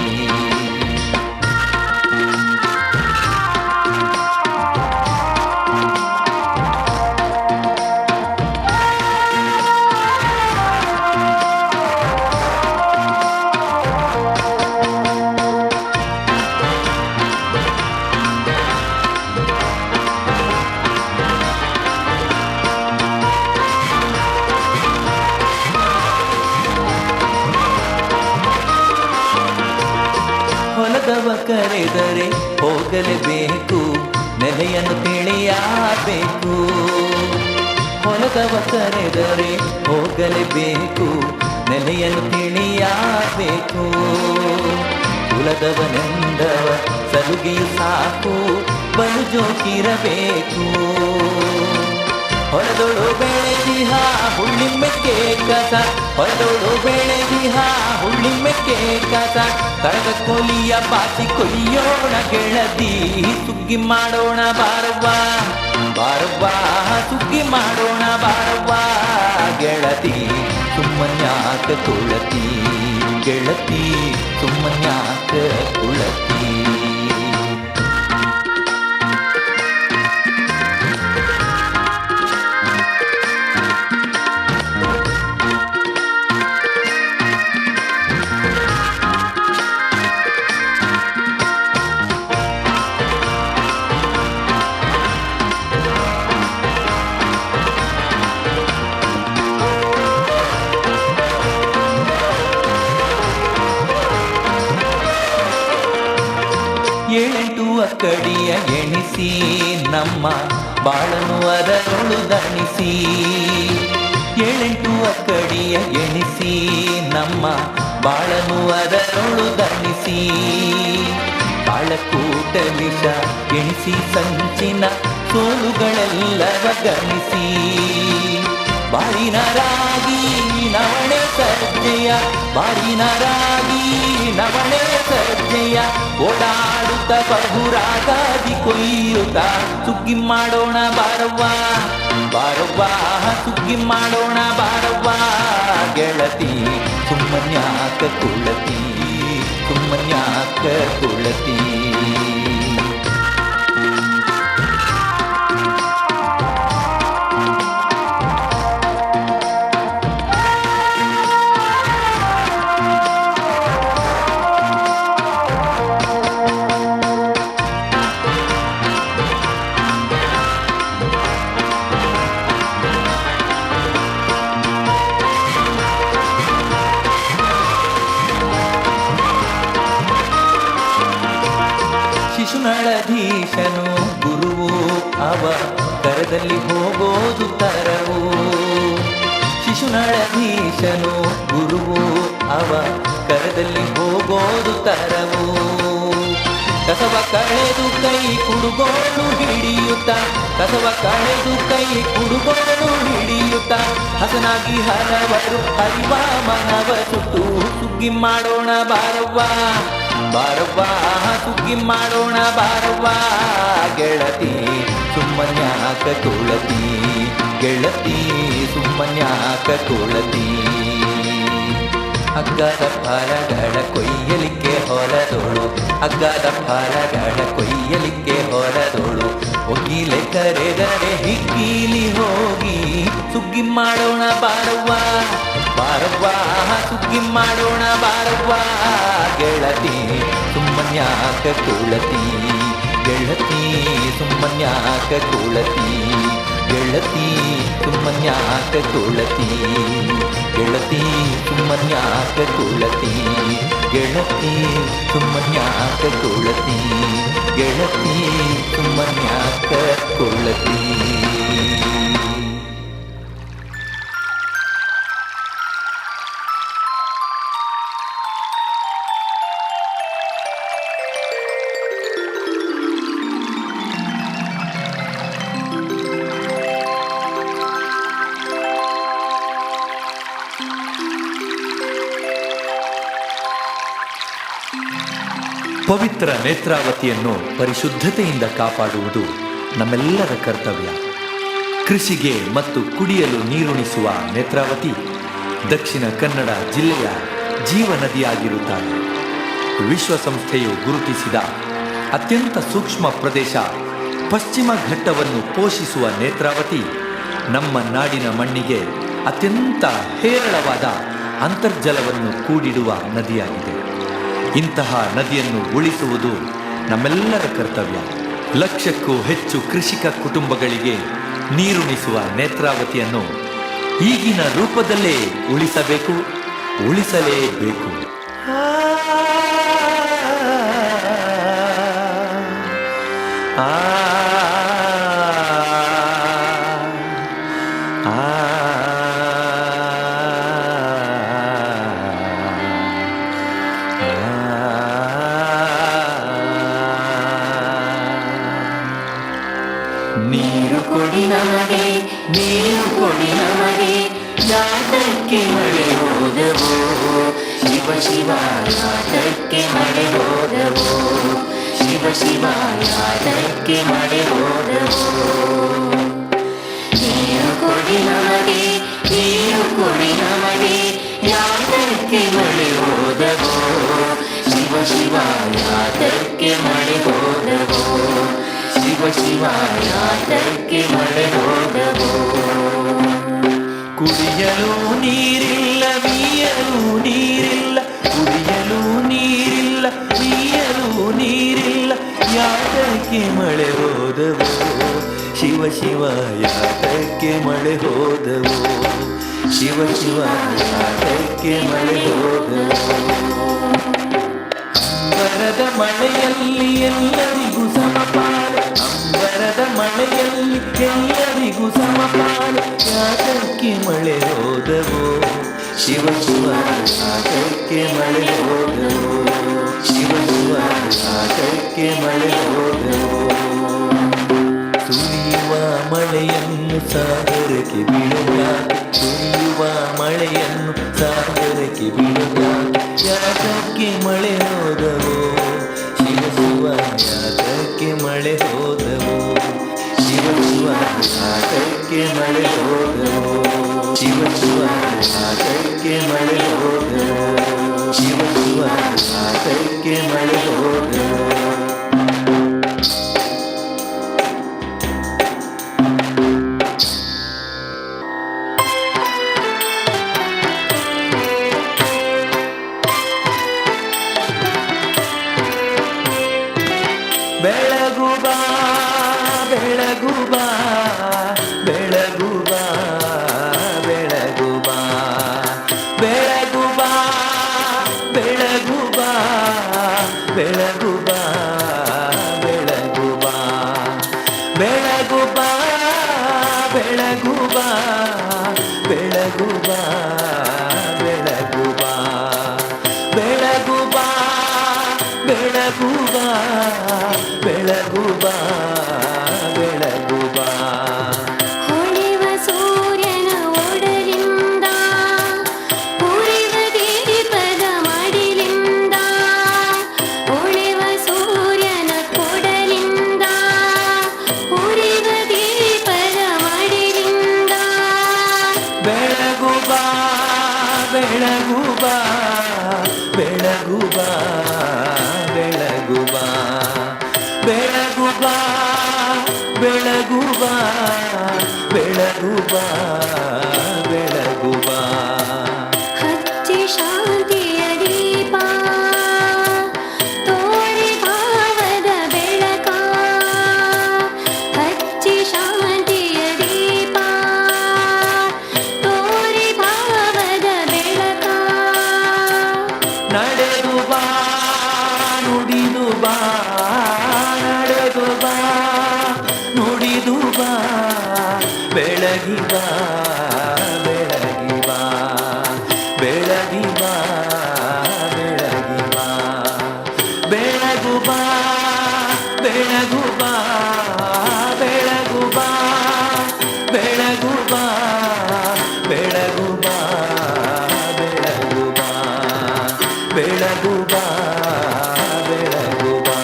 ಹೊಲದವ ಕರೆದರೆ ಹೋಗಲೇಬೇಕು ನೆಲೆಯನ್ನು ತಿಳಿಯಬೇಕು ಹೊಲದವ ಕರೆದರೆ ಹೋಗಲೇಬೇಕು ನೆಲೆಯನ್ನು ತಿಳಿಯಬೇಕು ಕುಲದವನೆಂದವ ಸಲುಗೆಯು ಸಾಕು ಬಲು ಜೋಕಿರಬೇಕು ಹೊಲದೊಳು ಬೆಳೆದಿಹ ಹುಳ್ಳಿಮೆಕ್ಕೆ ಕಸ ಹೊಲದೊಳು ಬೆಳೆದಿಹ ಹುಳ್ಳಿಮೆಕ್ಕೆ ಕಸ ಕಡಗ ಕೊಲಿಯ ಬಾಚಿ ಕೊಯ್ಯೋಣ ಗೆಳತಿ ಸುಗ್ಗಿ ಮಾಡೋಣ ಬಾರವ್ವ ಬಾರವ್ವ ಸುಗ್ಗಿ ಮಾಡೋಣ ಬಾರವ್ವ ಗೆಳತಿ ಸುಮ್ಮನ್ಯಾಕ ಕುಳತಿ ಗೆಳತಿ ಸುಮ್ಮನ್ಯಾಕ ಕುಳತಿ ಏಳೆಂಟು ಅಕ್ಕಡಿಯ ಎಣಿಸಿ ನಮ್ಮ ಬಾಳನು ಅದರೊಳು ದಣಿಸಿ ಏಳೆಂಟು ಅಕ್ಕಡಿಯ ಎಣಿಸಿ ನಮ್ಮ ಬಾಳನು ಅದರೊಳು ದಣಿಸಿ ಬಾಳಕೂಟ ವಿಷ ಎಣಿಸಿ ಸಂಚಿನ ಸೋಲುಗಳೆಲ್ಲವ ಗಣಿಸಿ ಬಾರಿನರಾಗಿ ನವಣೆ ಸಜ್ಜೆಯ ಬಾರಿನರಾಗಿ ನವಣೆ ಸಜ್ಜೆಯ ಓಡಾಡುತ್ತ ಬಹುರಾಗಾದಿ ಕೊಯ್ಯುತ್ತ ಸುಗ್ಗಿ ಮಾಡೋಣ ಬಾರವ್ವ ಬಾರವ್ವ ಸುಗ್ಗಿ ಮಾಡೋಣ ಬಾರವ್ವ ಗೆಳತಿ ಸುಮ್ಮನ್ಯಾಕ ಕುಳತಿ ಸುಮ್ಮನ್ಯಾಕ ಕುಳತಿ ಶಿಶುನಳಧೀಶನು ಗುರುವು ಅವ ಕರದಲ್ಲಿ ಹೋಗೋದು ತರವು ಶಿಶುನಳಧೀಶನು ಗುರುವು ಅವ ಕರದಲ್ಲಿ ಹೋಗೋದು ತರವು ಕಸವ ಕಳೆದು ಕೈ ಕುಡುಗೋಡು ಹಿಡಿಯುತ್ತ ಕಸವ ಕಳೆದು ಕೈ ಕುಡುಗೋಡು ಹಿಡಿಯುತ್ತ ಹಸನಾಗಿ ಹಲವರು ಹರಿವ ಮನವ ಸುಟ್ಟು ಸುಗ್ಗಿ ಮಾಡೋಣ ಬಾರವ್ವ ಬಾರವ್ವ ಸುಗ್ಗಿ ಮಾಡೋಣ ಬಾರವ್ವ ಗೆಳತಿ ಸುಮ್ಮನ್ಯಾಕ ಕುಳತಿ ಗೆಳತಿ ಸುಮ್ಮನ್ಯಾಕ ಕುಳತಿ ಹಗ್ಗದ ಫಲಗಳ ಕೊಯ್ಯಲಿಕ್ಕೆ ಹೊರದೋಳು ಹಗ್ಗದ ಫಲಗಳ ಕೊಯ್ಯಲಿಕ್ಕೆ ಹೊರದೋಳು ಒಗಿಲೆ ಕರೆದರೆ ಹಿಕ್ಕೀಲಿ ಹೋಗಿ ಸುಗ್ಗಿ ಮಾಡೋಣ ಬಾರವ್ವ ಬಾರವ್ವ ಸುಗ್ಗಿ ಮಾಡೋಣ ಬಾರವ್ವ ಗೆಳತಿ ಸುಮ್ಮನ್ಯಾಕ ಕುಳತಿ ಗೆಳತಿ ಸುಮ್ಮನ್ಯಾಕ ಕುಳತಿ ಗೆಳತಿ ಸುಮ್ಮನ್ಯಾಕ ಕುಳತಿ ಗೆಳತಿ ಸುಮ್ಮನ್ಯಾಕ ಕುಳತಿ ಗೆಳತಿ ಸುಮ್ಮನ್ಯಾಕ ಕುಳತಿ ಗೆಳತಿ ಸುಮ್ಮನ್ಯಾಕ ಕುಳತಿ ಪವಿತ್ರ ನೇತ್ರಾವತಿಯನ್ನು ಪರಿಶುದ್ಧತೆಯಿಂದ ಕಾಪಾಡುವುದು ನಮ್ಮೆಲ್ಲರ ಕರ್ತವ್ಯ. ಕೃಷಿಗೆ ಮತ್ತು ಕುಡಿಯಲು ನೀರುಣಿಸುವ ನೇತ್ರಾವತಿ ದಕ್ಷಿಣ ಕನ್ನಡ ಜಿಲ್ಲೆಯ ಜೀವನದಿಯಾಗಿರುತ್ತಾಳೆ. ವಿಶ್ವಸಂಸ್ಥೆಯು ಗುರುತಿಸಿದ ಅತ್ಯಂತ ಸೂಕ್ಷ್ಮ ಪ್ರದೇಶ ಪಶ್ಚಿಮ ಘಟ್ಟವನ್ನು ಪೋಷಿಸುವ ನೇತ್ರಾವತಿ ನಮ್ಮ ನಾಡಿನ ಮಣ್ಣಿಗೆ ಅತ್ಯಂತ ಹೇರಳವಾದ ಅಂತರ್ಜಲವನ್ನು ಕೂಡಿಡುವ ನದಿಯಾಗಿದೆ. ಇಂತಹ ನದಿಯನ್ನು ಉಳಿಸುವುದು ನಮ್ಮೆಲ್ಲರ ಕರ್ತವ್ಯ. ಲಕ್ಷಕ್ಕೂ ಹೆಚ್ಚು ಕೃಷಿಕ ಕುಟುಂಬಗಳಿಗೆ ನೀರುಣಿಸುವ ನೇತ್ರಾವತಿಯನ್ನು ಈಗಿನ ರೂಪದಲ್ಲೇ ಉಳಿಸಬೇಕು, ಉಳಿಸಲೇಬೇಕು. ನೀರು ಕೊಡಿ ನಮಗೆ, ನೀರು ಕೊಡಿ ನಮಗೆ, ಯಾತಕ್ಕೆ ಮಳೆ ಹೋದವೋ ಶಿವ ಶಿವ, ಯಾತಕ್ಕೆ ಮಳೆ ಹೋದವೋ ಶಿವ ಶಿವ, ಯಾತಕ್ಕೆ ಮಳೆ ಹೋದವೋ. ನೀರು ಕೊಡಿ ನಮಗೆ, ನೀರು ಕೊಡಿ ನಮಗೆ, ಯಾತಕ್ಕೆ ಮಳೆ ಹೋದವೋ ಶಿವ ಶಿವ, ಯಾತಕ್ಕೆ ಮಳೆ ಹೋದವೋ ಶಿವ ಶಿವ, ಯಾತಕ್ಕೆ ಮಳೆ ಹೋದವೋ. ಕುಡಿಯಲು ನೀರಿಲ್ಲ, ಮೀಯಲು ನೀರಿಲ್ಲ, ಕುಡಿಯಲು ನೀರಿಲ್ಲ, ಮೀಯಲು ನೀರಿಲ್ಲ, ಯಾತಕ್ಕೆ ಮಳೆ ಹೋದವೋ ಶಿವ ಶಿವ, ಯಾತಕ್ಕೆ ಮಳೆ ಹೋದವೋ ಶಿವ ಶಿವ, ಯಾತಕ್ಕೆ ಮಳೆ ಹೋದವೋ. ಅಂಬರದ ಮಳೆಯಲ್ಲಿ ಎಲ್ಲರಿಗೂ ಸಮಪಾಲ, ಅಂಬರದ ಮಳೆಯಲ್ಲಿ ಎಲ್ಲರಿಗೂ ಸಮಪಾಲ, ಯಾತಕ್ಕೆ ಮಳೆ ಹೋದವೋ ಶಿವ ಶಿವ, ಯಾತಕ್ಕೆ ಮಳೆ ಹೋದವೋ ಶಿವ ಶಿವ, ಯಾತಕ್ಕೆ ಮಳೆ ಹೋದವೋ. ಸುರಿಯುವ ಮಳೆಯನ್ನು ಸಾಗರಕ್ಕೆ ಬಿಡುವ, ಸುರಿಯುವ ಮಳೆಯನ್ನು ಸಾಗರಕ್ಕೆ ಬಿಡುವ, ಯಾತಕ್ಕೆ ಮಳೆ ಹೋದವೋ ಶಿವ ಶಿವ, ಯಾತಕ್ಕೆ ಮಳೆ ಹೋದವೋ ಶಿವ ಶಿವ, ಯಾತಕ್ಕೆ ಮಳೆ ಹೋದವೋ ಶಿವ ಶಿವ, ಯಾತಕ್ಕೆ ಮಳೆ ಹೋದವೋ ಶಿವ ಶಿವ, ಯಾತಕ್ಕೆ ಮಳೆ ಹೋದವೋ. ಬೆಳಗು ಬಾ, ಬೆಳಗು ಬಾ, ಬೆಳಗು ಬಾ, ಬೆಳಗು ಬಾ, ಬೆಳಗು ಬಾ, ಬೆಳಗು ಬಾ, ಬೆಳಗು ಬಾ, ಬೆಳಗು ಬಾ, ಬೆಳಗು ಬಾ, ಬೆಳಗು ಬಾ, ಬೆಳಗು ಬಾ, ಬೆಳಗು ಬಾ, ಬೆಳಗು ಬಾ, ಬೆಳಗು ಬಾ, ಬೆಳಗು ಬಾ, ಬೆಳಗು ಬಾ. ಹೊಳೆವ ಸೂರ್ಯನ ಒಡಲಿಂದ, ಉರಿವ ದೀಪದ ಮಡಿಲಿಂದ, ಹೊಳೆವ ಸೂರ್ಯನ ಕೊಡಲಿಂದ, ಉರಿವ ದೀಪದ ಮಡಿಲಿಂದ. ಬೆಳಗು ಬಾ, ಬೆಳಗು ಬಾ, ಬೆಳಗು ಬಾ, ಬೆಳಗು ಬಾ, ಬೆಳಗು ಬಾ, ಬೆಳಗು ಬಾ, ಬೆಳಗು ಬಾ, ಬೆಳಗು ಬಾ. ಹಚ್ಚಿ ಶಾಂತಿಯ ದೀಪ, ತೋರಿ ಭಾವದ ಬೆಳಕ, ಹಚ್ಚಿ ಶಾಂತಿಯ ದೀಪ, ತೋರಿ ಭಾವದ ಬೆಳಕ. ನಡೆದು ಬಾ, ನುಡಿದು ಬಾ, ನಡೆದು ಬಾ, ನುಡಿದು ಬಾ, ಬೆಳಗಿ ಬಾ, ಬೆಳಗಿ ಬಾ, ಬೆಳಗಿ ಬಾ, ಬೆಳಗಿ ಬಾ, ಬೆಳಗು ಬಾ, ಬೆಳಗು ಬಾ, ಬೆಳಗು ಬಾ, ಬೆಳಗು ಬಾ, ಬೆಳಗು ಬಾ, ಬೆಳಗು ಬಾ, ಬೆಳಗು ಬಾ, ಬೆಳಗು ಬಾ,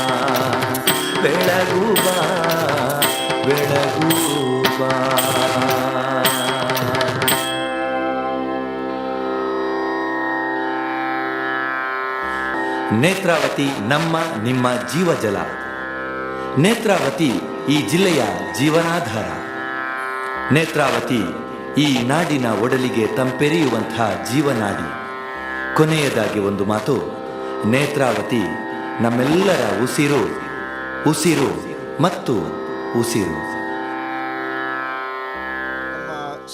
ಬೆಳಗು ಬಾ, ಬೆಳಗು ಬಾ. ನೇತ್ರಾವತಿ ನಮ್ಮ ನಿಮ್ಮ ಜೀವಜಲ. ನೇತ್ರಾವತಿ ಈ ಜಿಲ್ಲೆಯ ಜೀವನಾಧಾರ. ನೇತ್ರಾವತಿ ಈ ನಾಡಿನ ಒಡಲಿಗೆ ತಂಪೆರೆಯುವಂಥ ಜೀವನಾಡಿ. ಕೊನೆಯದಾಗಿ ಒಂದು ಮಾತು, ನೇತ್ರಾವತಿ ನಮ್ಮೆಲ್ಲರ ಉಸಿರು, ಉಸಿರು ಮತ್ತು ಉಸಿರು.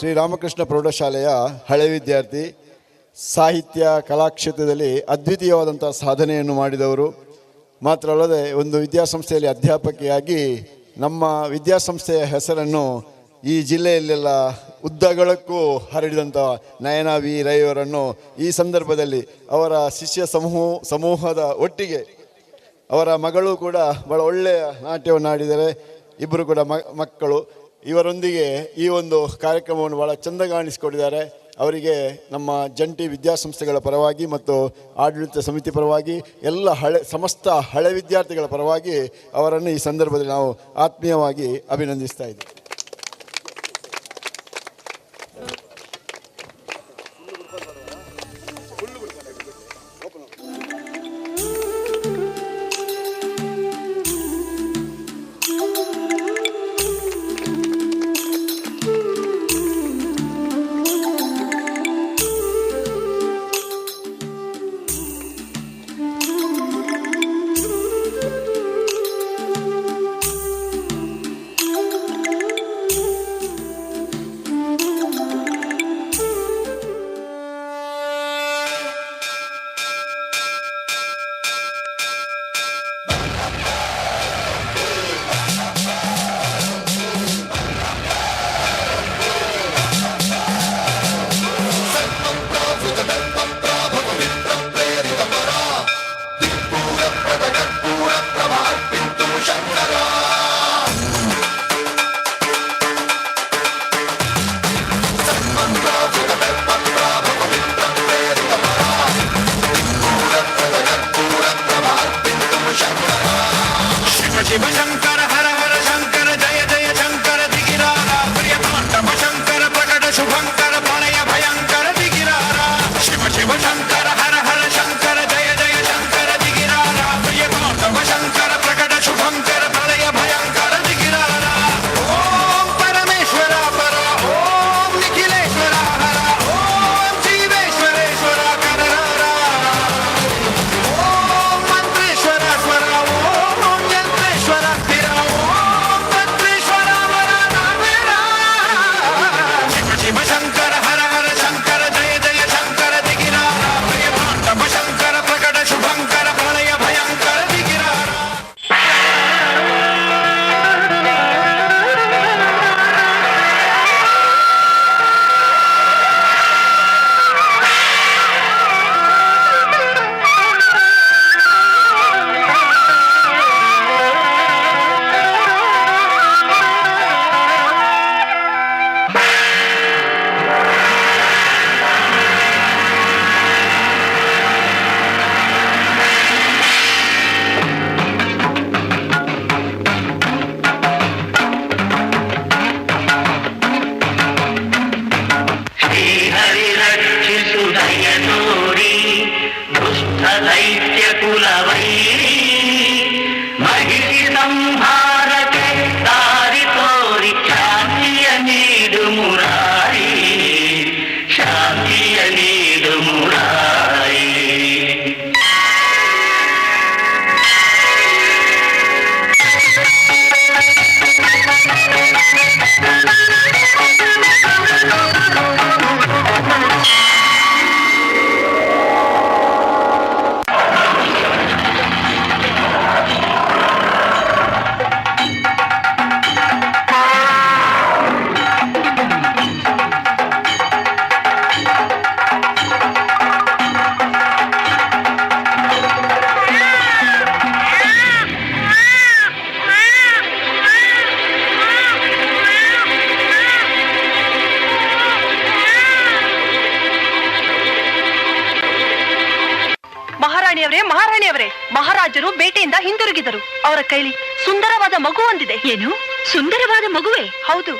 ಶ್ರೀರಾಮಕೃಷ್ಣ ಪ್ರೌಢಶಾಲೆಯ ಹಳೆ ವಿದ್ಯಾರ್ಥಿ, ಸಾಹಿತ್ಯ ಕಲಾಕ್ಷೇತ್ರದಲ್ಲಿ ಅದ್ವಿತೀಯವಾದಂಥ ಸಾಧನೆಯನ್ನು ಮಾಡಿದವರು. ಮಾತ್ರ ಅಲ್ಲದೆ ಒಂದು ವಿದ್ಯಾಸಂಸ್ಥೆಯಲ್ಲಿ ಅಧ್ಯಾಪಕಿಯಾಗಿ ನಮ್ಮ ವಿದ್ಯಾಸಂಸ್ಥೆಯ ಹೆಸರನ್ನು ಈ ಜಿಲ್ಲೆಯಲ್ಲೆಲ್ಲ ಉದ್ದಗಲಕ್ಕೂ ಹರಡಿದಂಥ ನಯನಾ ವಿ ರೈ ಅವರನ್ನು ಈ ಸಂದರ್ಭದಲ್ಲಿ ಅವರ ಶಿಷ್ಯ ಸಮೂಹದ ಒಟ್ಟಿಗೆ ಅವರ ಮಗಳು ಕೂಡ ಭಾಳ ಒಳ್ಳೆಯ ನಾಟ್ಯವನ್ನು ಆಡಿದರೆ. ಇಬ್ಬರು ಕೂಡ ಮಕ್ಕಳು ಇವರೊಂದಿಗೆ ಈ ಒಂದು ಕಾರ್ಯಕ್ರಮವನ್ನು ಭಾಳ ಚೆಂದಗಾಣಿಸಿಕೊಂಡಿದ್ದಾರೆ. ಅವರಿಗೆ ನಮ್ಮ ಜಂಟಿ ವಿದ್ಯಾಸಂಸ್ಥೆಗಳ ಪರವಾಗಿ ಮತ್ತು ಆಡಳಿತ ಸಮಿತಿ ಪರವಾಗಿ ಎಲ್ಲ ಸಮಸ್ತ ಹಳೆ ವಿದ್ಯಾರ್ಥಿಗಳ ಪರವಾಗಿ ಅವರನ್ನು ಈ ಸಂದರ್ಭದಲ್ಲಿ ನಾವು ಆತ್ಮೀಯವಾಗಿ ಅಭಿನಂದಿಸ್ತಾ ಇದ್ದೀವಿ. ಮಹಾರಾಣಿಯವರೇ, ಮಹಾರಾಜರು ಬೇಟೆಯಿಂದ ಹಿಂದಿರುಗಿದರು. ಅವರ ಕೈಲಿ ಸುಂದರವಾದ ಮಗು ಒಂದಿದೆ. ಏನು? ಸುಂದರವಾದ ಮಗುವೇ? ಹೌದು.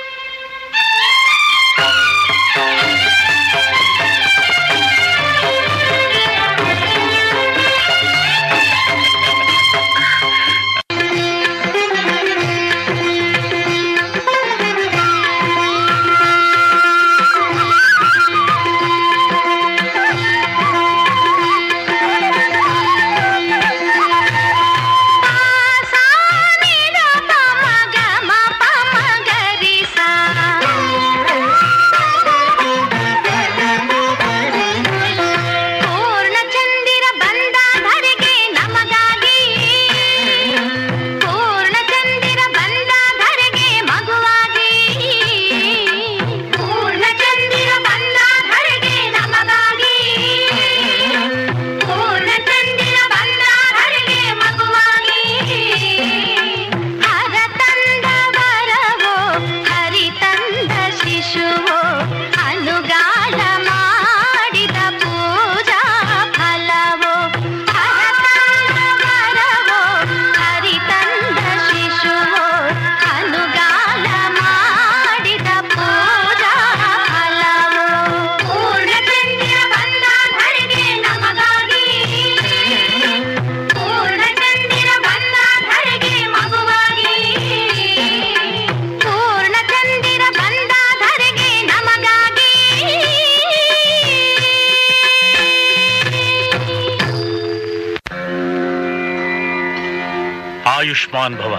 ದೀರ್ಘಾಯುಷ್ಮಾನ್ ಭವ.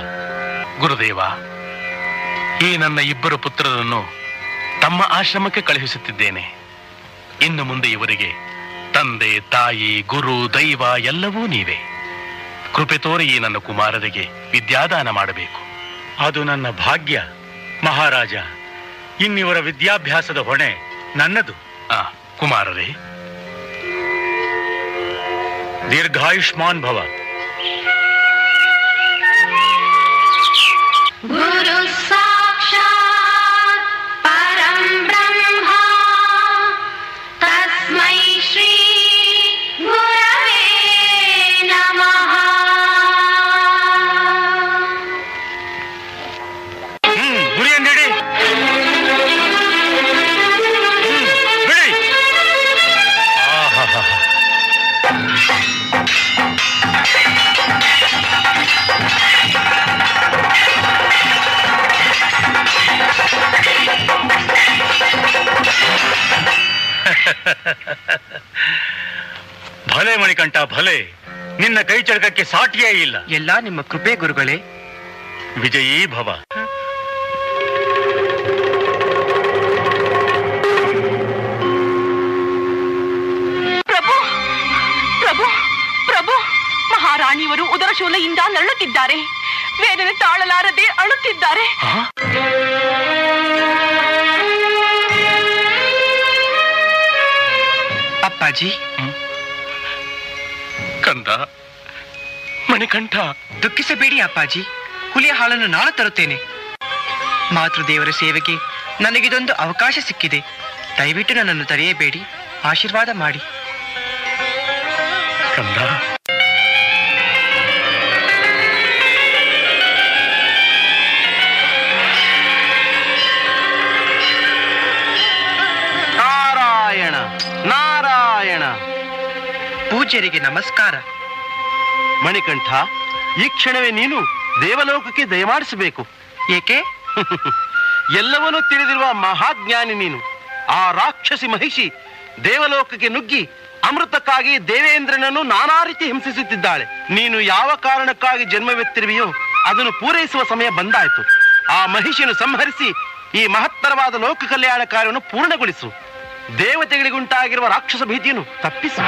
ಗುರುದೇವ, ಈ ನನ್ನ ಇಬ್ಬರು ಪುತ್ರರನ್ನು ತಮ್ಮ ಆಶ್ರಮಕ್ಕೆ ಕಳುಹಿಸುತ್ತಿದ್ದೇನೆ. ಇನ್ನು ಮುಂದೆ ಇವರಿಗೆ ತಂದೆ, ತಾಯಿ, ಗುರು, ದೈವ ಎಲ್ಲವೂ ನೀವೇ. ಕೃಪೆ ತೋರಿ ಈ ನನ್ನ ಕುಮಾರರಿಗೆ ವಿದ್ಯಾದಾನ ಮಾಡಬೇಕು. ಅದು ನನ್ನ ಭಾಗ್ಯ ಮಹಾರಾಜ. ಇನ್ನಿವರ ವಿದ್ಯಾಭ್ಯಾಸದ ಹೊಣೆ ನನ್ನದು. ಕುಮಾರರೇ, ದೀರ್ಘಾಯುಷ್ಮಾನ್ ಭವ. ಗುರು ಸಾಕ್ಷಾತ್ ಪರಂ ಬ್ರಹ್ಮ ತಸ್ಮೈ ಶ್ರೀ ಗುರವೇ ನಮಃ. ಗುರಿಯನ್ನಿಡಿ. ಬಿಡಿ. ಭಲೆ ಮಣಿಕಂಠ, ಭಲೆ. ನಿನ್ನ ಕೈ ಚಳಕಕ್ಕೆ ಸಾಟಿಯೇ ಇಲ್ಲ. ಎಲ್ಲ ನಿಮ್ಮ ಕೃಪೆ ಗುರುಗಳೇ. ವಿಜಯೀ ಭವ. ಪ್ರಭು ಪ್ರಭು ಪ್ರಭು, ಮಹಾರಾಣಿಯವರು ಉದರಶೂಲೆಯಿಂದ ನರಳುತ್ತಿದ್ದಾರೆ. ವೇದನೆ ತಾಳಲಾರದೆ ಅಳುತ್ತಿದ್ದಾರೆ. ಅಪ್ಪಾಜಿ. ಕಂದ, ಮಣಿಕಂಠ, ದುಃಖಿಸಬೇಡಿ ಅಪ್ಪಾಜಿ. ಹುಲಿಯ ಹಾಲನ್ನು ನಾನು ತರುತ್ತೇನೆ. ಮಾತೃದೇವರ ಸೇವೆಗೆ ನನಗಿದೊಂದು ಅವಕಾಶ ಸಿಕ್ಕಿದೆ. ದಯವಿಟ್ಟು ನನ್ನನ್ನು ತಡೆಯಬೇಡಿ, ಆಶೀರ್ವಾದ ಮಾಡಿ. ಕಂದ, ನಾರಾಯಣ ನಾರಾಯಣ. ಪೂಜ್ಯರಿಗೆ ನಮಸ್ಕಾರ. ಮಣಿಕಂಠ, ಈ ಕ್ಷಣವೇ ನೀನು ದೇವಲೋಕಕ್ಕೆ ದಯಮಾಡಿಸಬೇಕು. ಏಕೆ? ಎಲ್ಲವನ್ನೂ ತಿಳಿದಿರುವ ಮಹಾಜ್ಞಾನಿ ನೀನು. ಆ ರಾಕ್ಷಸಿ ಮಹಿಷಿ ದೇವಲೋಕಕ್ಕೆ ನುಗ್ಗಿ ಅಮೃತಕ್ಕಾಗಿ ದೇವೇಂದ್ರನನ್ನು ನಾನಾ ರೀತಿ ಹಿಂಸಿಸುತ್ತಿದ್ದಾಳೆ. ನೀನು ಯಾವ ಕಾರಣಕ್ಕಾಗಿ ಜನ್ಮವೆತ್ತಿರುವೆಯೋ ಅದನ್ನು ಪೂರೈಸುವ ಸಮಯ ಬಂದಾಯಿತು. ಆ ಮಹಿಷಿಯನ್ನು ಸಂಹರಿಸಿ ಈ ಮಹತ್ತರವಾದ ಲೋಕ ಕಲ್ಯಾಣ ಕಾರ್ಯವನ್ನು ಪೂರ್ಣಗೊಳಿಸು. ದೇವತೆಗಳಿಗುಂಟಾಗಿರುವ ರಾಕ್ಷಸ ಭೀತಿಯನ್ನು ತಪ್ಪಿಸು.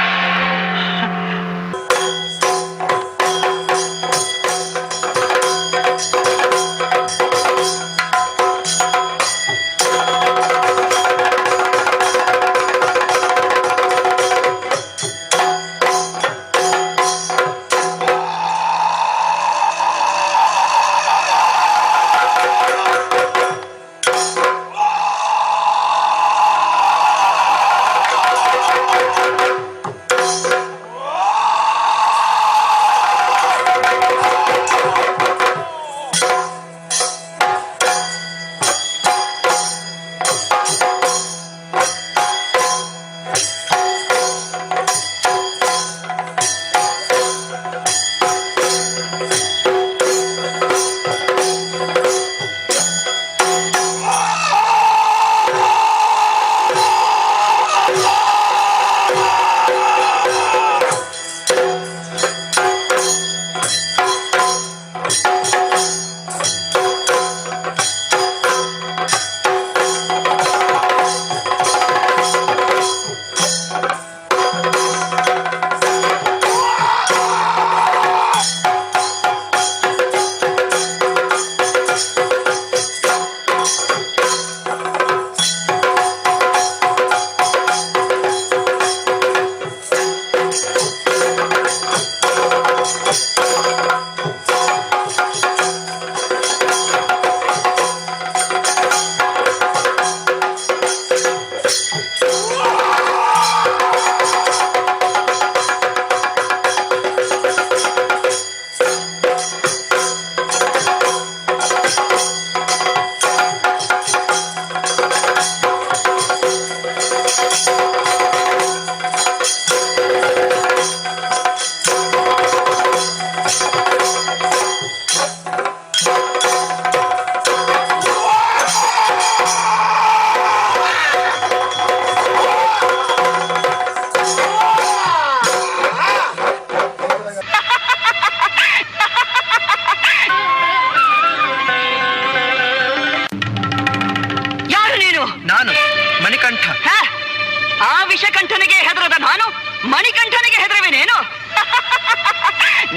ಮಣಿಕಂಠನಿಗೆ ಹೆದರುವೆನೇನು?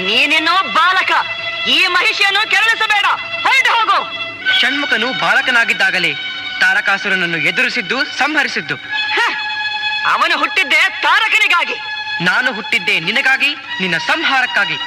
ನೀನೇನೋ ಬಾಲಕ. ಈ ಮಹಿಷಿಯನ್ನು ಕೆರಳಿಸಬೇಡ, ಹೊರಟು ಹೋಗು. ಷಣ್ಮುಖನು ಬಾಲಕನಾಗಿದ್ದಾಗಲೇ ತಾರಕಾಸುರನನ್ನು ಎದುರಿಸಿದ್ದು, ಸಂಹರಿಸಿದ್ದು. ಅವನು ಹುಟ್ಟಿದ್ದೇ ತಾರಕನಿಗಾಗಿ. ನಾನು ಹುಟ್ಟಿದ್ದೆ ನಿನಗಾಗಿ, ನಿನ್ನ ಸಂಹಾರಕ್ಕಾಗಿ.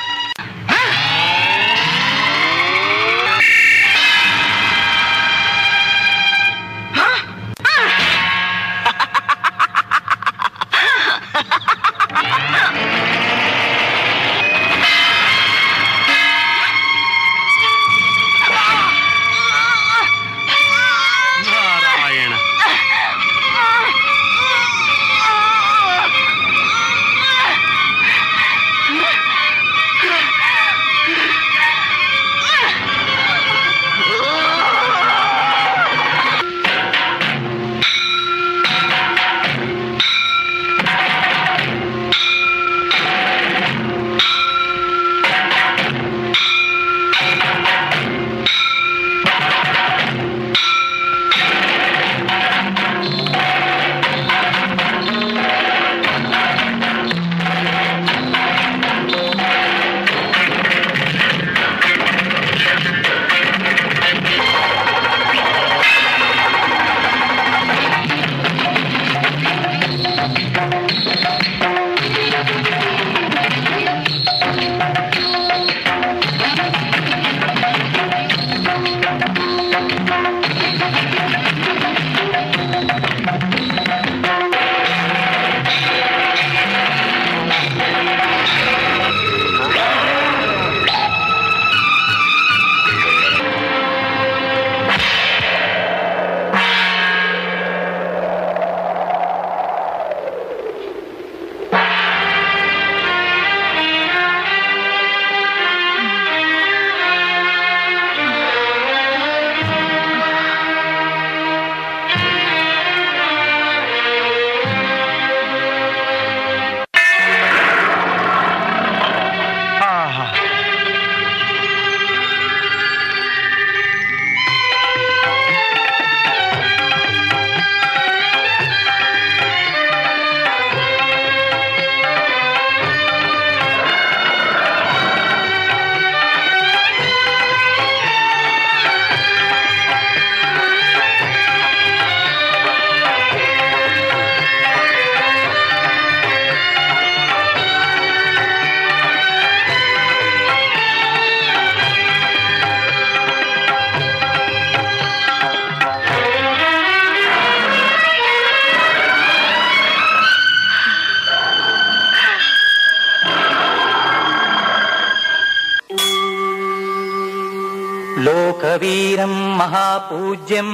लोकवीरं महापूज्यं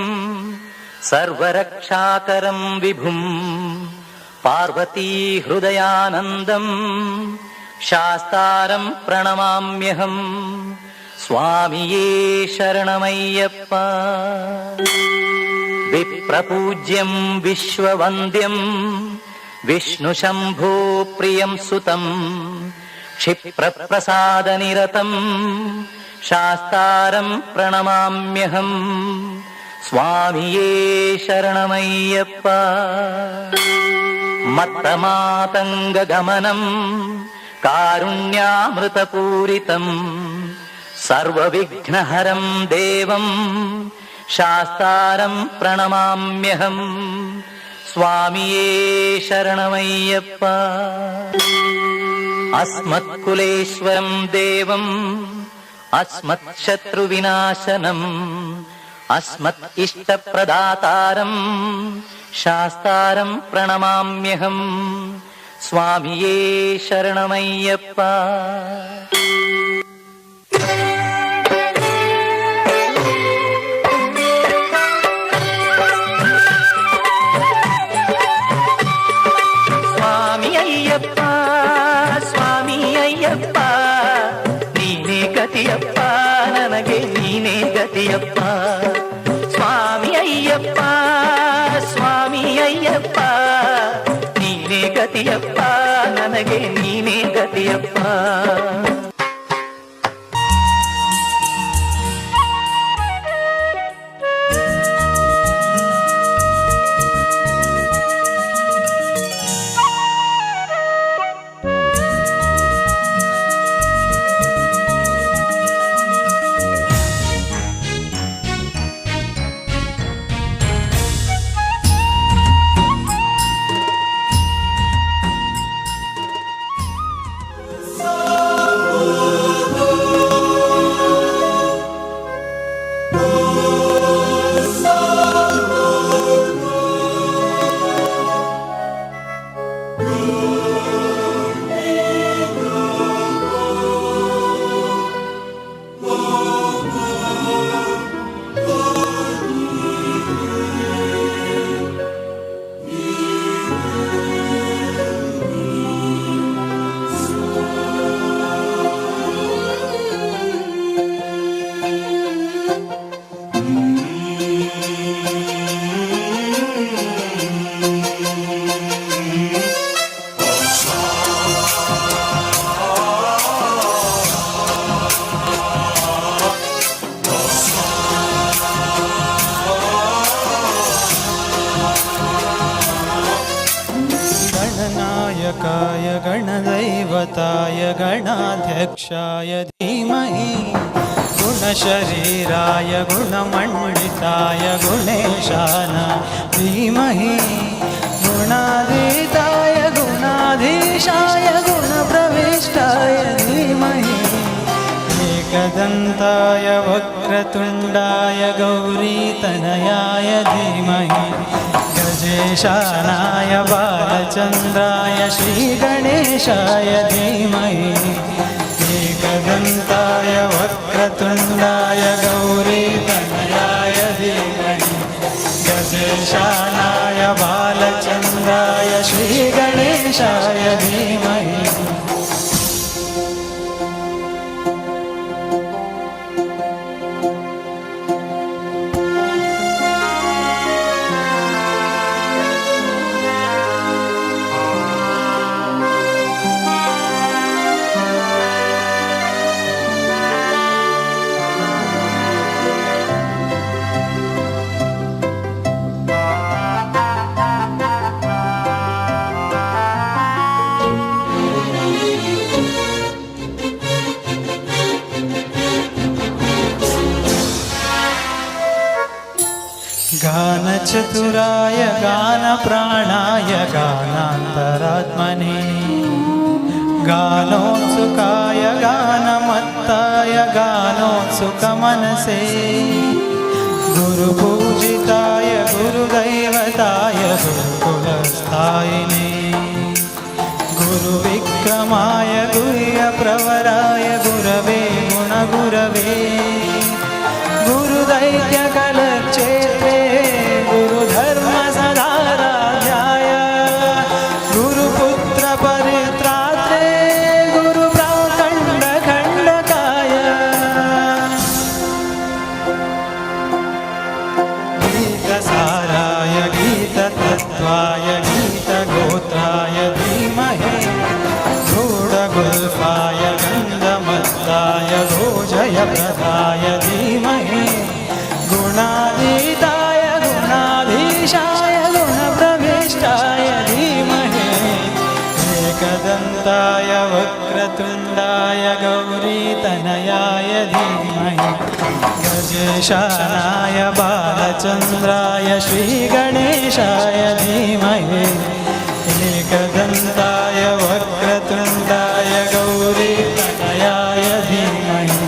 सर्वरक्षाकरं विभुं पार्वती हृदयानन्दं शास्तारं प्रणमाम्यहं स्वामिये शरणमय्यप्प विप्रपूज्यं विश्ववन्द्यं विष्णुशम्भो प्रियं सुतं क्षिप्रप्रसादनिरतं शास्तारं प्रणमाम्यहं स्वामिये शरणमय्यप्प मत्तमातङ्गगमनं कारुण्यामृतपूरितं सर्वविघ्नहरं देवं शास्तारं प्रणमाम्यहं स्वामिये शरणमय्यप्प अस्मत्कुलेश्वरं देवं अस्मत्शत्रुविनाशनम् अस्मत् इष्टप्रदातारं शास्तारं प्रणमाम्यहं स्वामिये शरणमय्यप्प स्वामी अय्यप्प स्वामी अय्यप्प नीने गतियप्प ನನಗೆ ನೀನೇ ಗತಿಯಪ್ಪ ಸ್ವಾಮಿ ಅಯ್ಯಪ್ಪ ಸ್ವಾಮಿ ಅಯ್ಯಪ್ಪ ನೀನೇ ಗತಿಯಪ್ಪ ನನಗೆ ನೀನೇ ಗತಿಯಪ್ಪ गणनायकाय गणदैवताय गणाध्यक्षाय धीमहि गुणशरीराय गुणमण्डिताय गुणेशानाय धीमहि गुणातीताय गुणाधीशाय गुणप्रविष्टाय धीमहि एकदन्ताय वक्रतुण्डाय गौरीतनयाय धीमहि गजेशानाय बालचन्द्राय श्रीगणेशाय धीमहि एकदन्ताय वक्रतुण्डाय गौरीतनयाय धीमहि गजेशानाय बालचन्द्राय श्रीगणेशाय धीमहि गानचतुराय गानप्राणाय गानान्तरात्मने गानोत्सुकाय गानमत्ताय गानोत्सुकमनसे गुरुपूजिताय गुरुदैवताय गुरुकुलस्थायिने गुरुविक्रमाय गुह्यप्रवराय गुरवे गुणगुरवे गुरुदैत्यकलक्षेत्रे गुरुधर्मसदाराध्याय गुरुपुत्रपरित्रात्रे गुरुप्राकण्डखण्डकाय गीतसाराय गीततत्त्वाय गीतगोत्राय धीमहि गूढगुल्फाय गन्धमत्ताय गोजयप्रदाय धीमहि गुणातीताय गुणाधीशाय गुणप्रविष्टाय धीमहि एकदन्ताय वक्रतुण्डाय गौरीतनयाय धीमहि गजेशानाय बालचन्द्राय श्रीगणेशाय धीमहि एकदन्ताय वक्रतुण्डाय गौरीतनयाय धीमहि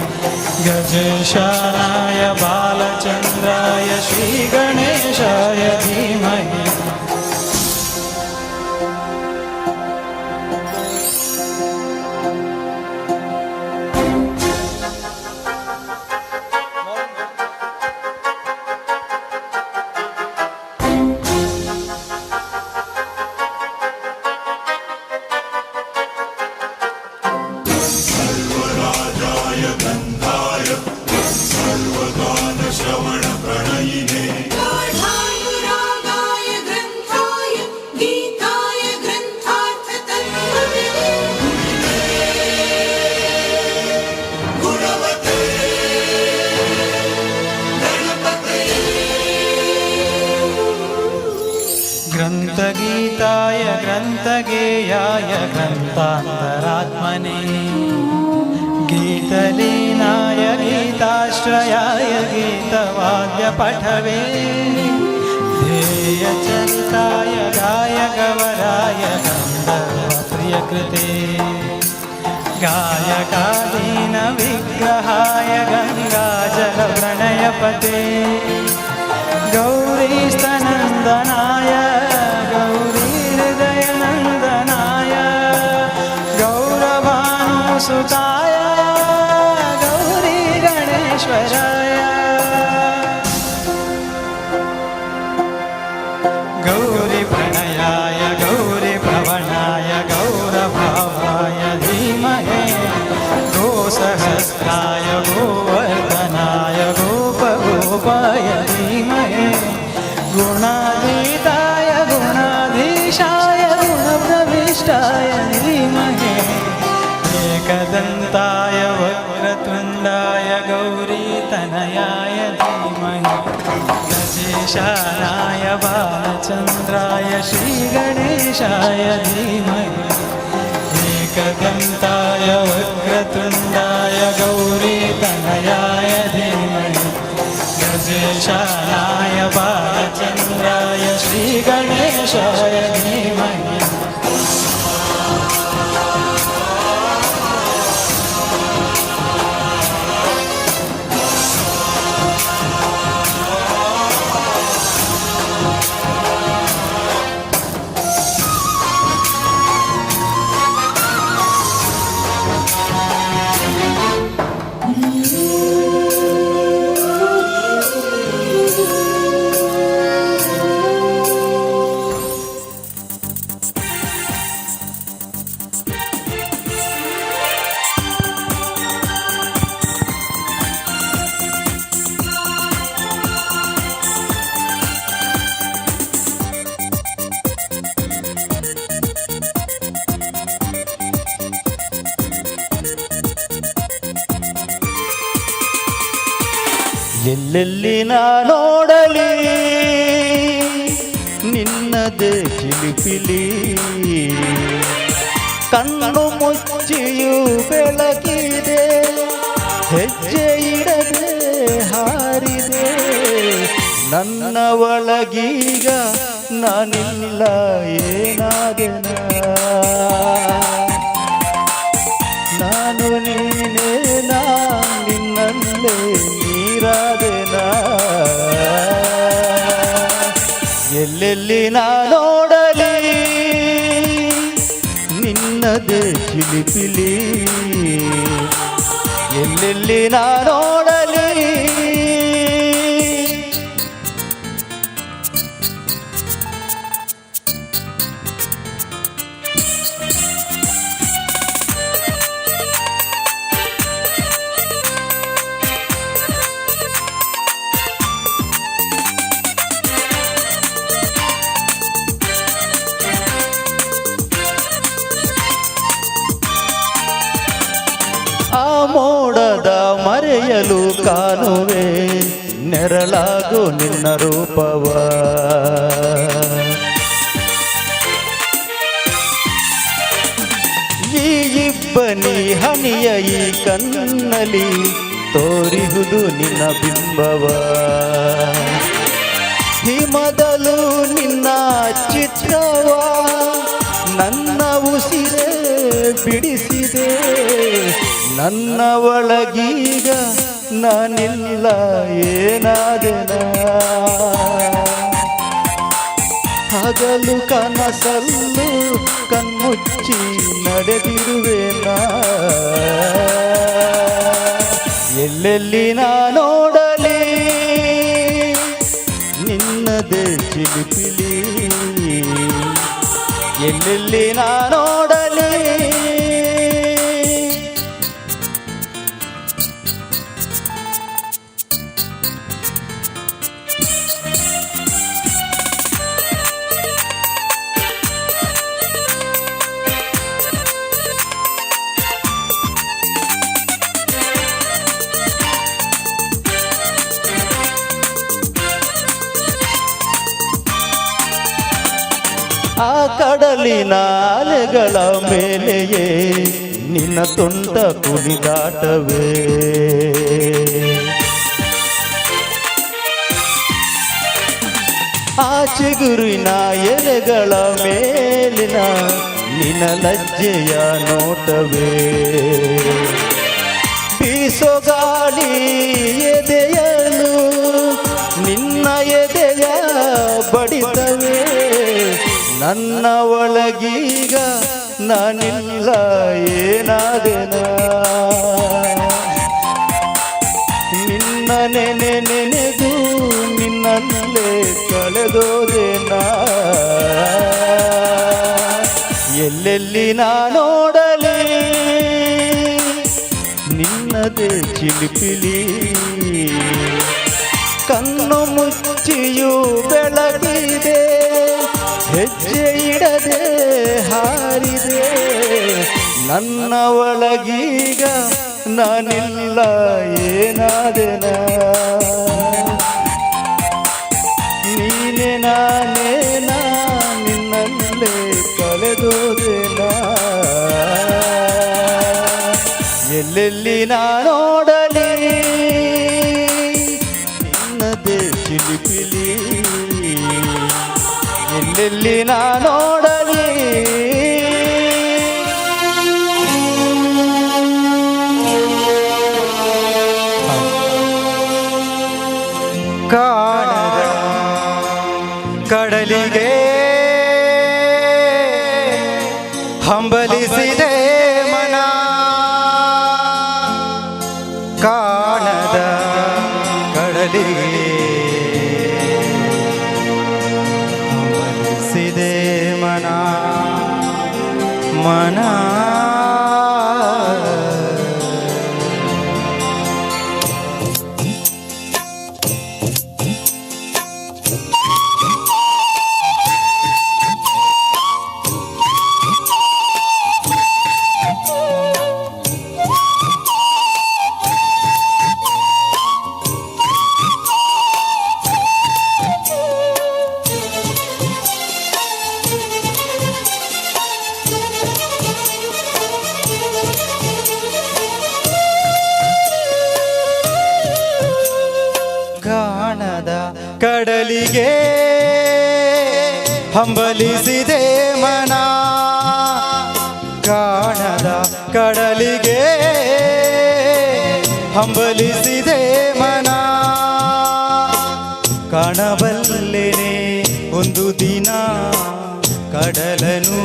गजेशानाय बालचन्द्राय श्रीगणेशाय धीमहि गाढानुरागाय ग्रन्थाय गीताय ग्रन्थार्थतत्त्वविदे गुणवते गणपते ग्रन्थगीताय ग्रन्थगेयाय ग्रन्थान्तरात्मने गीतलीनाय गीताश्रयाय गीतवाद्यपठवे ध्येयचरिताय गायकवराय गन्धर्वप्रियकृते गायकादीनविग्रहाय गङ्गाजलप्रणयपते गौरीस्तनन्दनाय गौरीहृदयनन्दनाय गौरभानुसुताय गणेश्वराय गौरीप्रणयाय गौरीप्रवणाय गौरभावाय धीमहि गोसहस्राय गोवर्धनाय गोपगोपाय धीमहि गुणातीताय गुणाधीशाय गुणप्रविष्टाय धीमहि एकदन्ताय वक्रतुण्डाय गौरीतनयाय धीमहि गजेशानाय बालचन्द्राय श्रीगणेशाय धीमहि एकदन्ताय वक्रतुण्डाय गौरीतनयाय धीमहि गजेशानाय बालचन्द्राय श्रीगणेशाय धीमहि ಎಲ್ಲೆಲ್ಲಿ ನಾ ನೋಡಲಿ ನಿನ್ನದೇ ಚಿಲಿಪಿಲಿ ಕಣ್ಣು ಮುಚ್ಚಿಯೂ ಬೆಳಗಿದೆ ಹೆಜ್ಜೆ ಇಡದೆ ಹಾರಿದೆ ನನ್ನ ಒಳಗೀಗ ನಾನಿಲ್ಲ ಏನಾದೆನ ನಾನು ನೀನೇ ನಿನ್ನಲ್ಲೇ ನೀರಾದೆನ ಎಲ್ಲೆಲ್ಲಿ ನಾ ನೋಡಲಿ ನಿನ್ನದೇ ಚಿಲಿಪಿಲಿ ಎಲ್ಲೆಲ್ಲಿ ನಾ ನೋಡಲಿ ಆ ಮೋಡದ ಮರೆಯಲು ಕಾಣುವೆ ನೆರಳಾಗು ನಿನ್ನ ರೂಪವ ಈ ಇಬ್ಬನಿ ಹನಿಯ ಈ ಕಣ್ಣಲ್ಲಿ ತೋರಿಹುದು ನಿನ್ನ ಬಿಂಬವ ಹಿಮದಲು ನಿನ್ನ ಚಿತ್ರವ ನನ್ನ ಉಸಿರೇ ಬಿಡಿಸಿದೆ ನನ್ನ ಒಳಗೀಗ ನಾನಿಲ್ಲ ಏನಾದೆನ ಹಗಲು ಕನಸಲ್ಲೂ ಕಣ್ಮುಚ್ಚಿ ನಡೆದಿರುವೆನ ಎಲ್ಲೆಲ್ಲಿ ನಾ ನೋಡಲಿ ನಿನ್ನದೇ ಚಿಲಿಪಿಲಿ ಎಲ್ಲೆಲ್ಲಿ ನಾ ನೋಡಲಿ ಆ ಕಡಲಿನ ಅಲೆಗಳ ಮೇಲೆಯೇ ನಿನ್ನ ತುಂಟ ಕುಣಿದಾಟವೇ ಆ ಚಿಗುರಿನ ಎಲೆಗಳ ಮೇಲಿನ ನಿನ್ನ ಲಜ್ಜೆಯ ನೋಟವೇ ಬೀಸೋ ಗಾಳಿ ಎದೆಯಲು ನಿನ್ನ ಎದೆಯ ಬಡಿತವೇ ನನ್ನ ಒಳಗೀಗ ನಾನಿಲ್ಲ ಏನಾದೆನ ನಿನ್ನ ನೆನೆದು ನಿನ್ನಲ್ಲೇ ಕಳೆದೋದೆನ ಎಲ್ಲೆಲ್ಲಿ ನಾ ನೋಡಲಿ ನಿನ್ನದೇ ಚಿಲಿಪಿಲಿ ಕಣ್ಣು ಮುಚ್ಚಿಯೂ ಬೆಳಗಿದೆ ಹೆಜ್ಜೆ ಇಡದೆ ಹಾರಿದೆ ನನ್ನ ಒಳಗೀಗ ನಾನಿಲ್ಲ ಏನಾದೆನ ನೀನೆ ನಾನೇನ ನಿನ್ನಲ್ಲೇ ಕಳೆದೋದೆನ ಎಲ್ಲೆಲ್ಲಿ ನೋಡಲಿ ನಿನ್ನದೇ ಚಿಲಿಪಿಲಿ ಎಲ್ಲೆಲ್ಲಿ ನೋಡಲಿ ಕಾಣದ ಕಡಲಿಗೆ ಹಂಬಲಿಸಿದೆ ಮನ ಕಾಣದ ಕಡಲಿಗೆ ಹಂಬಲಿಸಿದೆ ಮನ ಮನ ಕಾಣದ ಕಡಲಿಗೆ ಹಂಬಲಿಸಿದೆ ಮನ ಕಾಣದ ಕಡಲಿಗೆ ಹಂಬಲಿಸಿದೆ ಮನ ಕಾಣಬಲ್ಲೆನೆ ಒಂದು ದಿನ ಕಡಲನು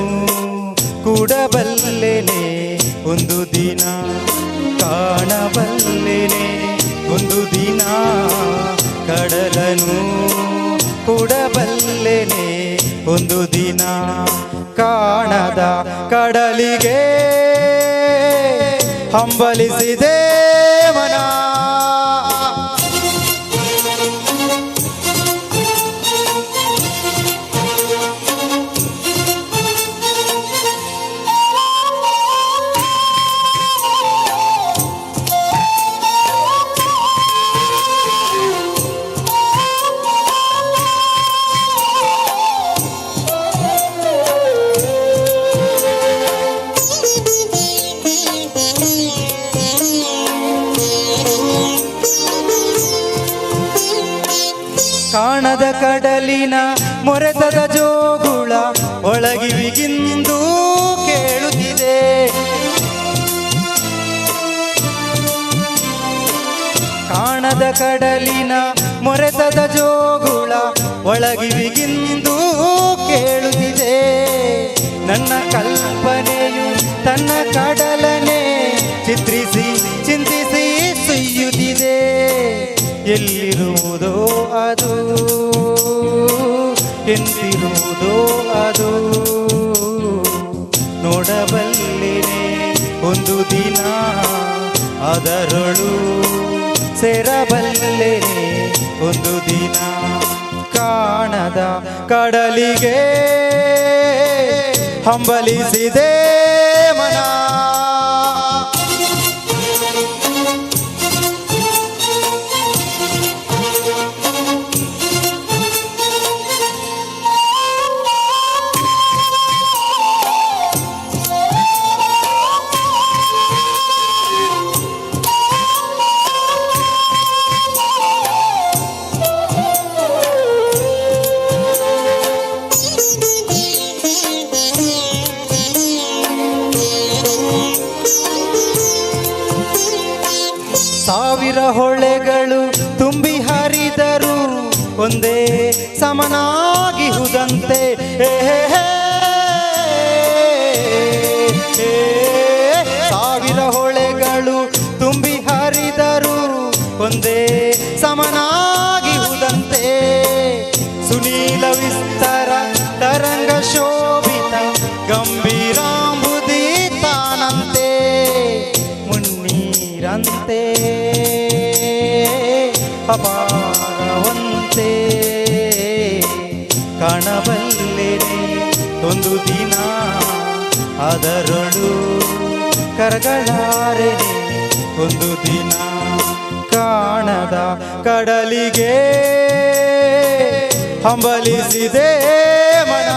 ಕೂಡಬಲ್ಲೆನೆ ಒಂದು ದಿನ ಕಾಣಬಲ್ಲೆನೆ ಒಂದು ದಿನ ಕಡಲನು ಕೂಡಬಲ್ಲೆನೆ ಒಂದು ದಿನ ಕಾಣದ ಕಡಲಿಗೆ ಹಂಬಲಿಸಿದೆ ಮನ ಕಾಣದ ಕಡಲಿನ ಮೊರೆತದ ಜೋಗುಳ ಒಳಗಿವಿಗಿಂದು ಕೇಳುತ್ತಿದೆ ಕಾಣದ ಕಡಲಿನ ಮೊರೆತದ ಜೋಗುಳ ಒಳಗಿವಿಗಿಂದು ಕೇಳುತ್ತಿದೆ ನನ್ನ ಕಲ್ಪನೆಯು ತನ್ನ ಕಡಲನೆ ಚಿತ್ರಿಸಿ ಚಿಂತಿಸಿ ಸುಯ್ಯುತ್ತಿದೆ ಎಲ್ಲಿರುವುದೋ ಅದು ಎಂತಿರುವುದೋ ಅದು ನೋಡಬಲ್ಲೆನೆ ಒಂದು ದಿನ ಅದರೊಳು ಸೇರಬಲ್ಲೆನೆ ಒಂದು ದಿನ ಕಾಣದ ಕಡಲಿಗೆ ಹಂಬಲಿಸಿದೆ ಮನ ಸಾವಿರ ಹೊಳೆಗಳು ತುಂಬಿ ಹರಿದರು ಒಂದೇ ಸಮನಾಗಿಹುದಂತೆ ಸಾವಿರ ಹೊಳೆಗಳು ತುಂಬಿ ಹರಿದರು ಒಂದೇ ಸಮನಾಗಿಹುದಂತೆ ಸುನೀಲ ವಿಸ್ತಾರ ತರಂಗ ಶೋಭಿತ ಗಂಭೀರಾಂಬುದಿ ತಾನಂತೆ ಮುನ್ನೀರಂತೆ ಅಪಾರವಂತೆ ಕಾಣಬಲ್ಲೆನೆ ಒಂದು ದಿನ ಅದರೊಳು ಕರಗಳಾರೆನೆ ಒಂದು ದಿನ ಕಾಣದ ಕಡಲಿಗೆ ಹಂಬಲಿಸಿದೆ ಮನ.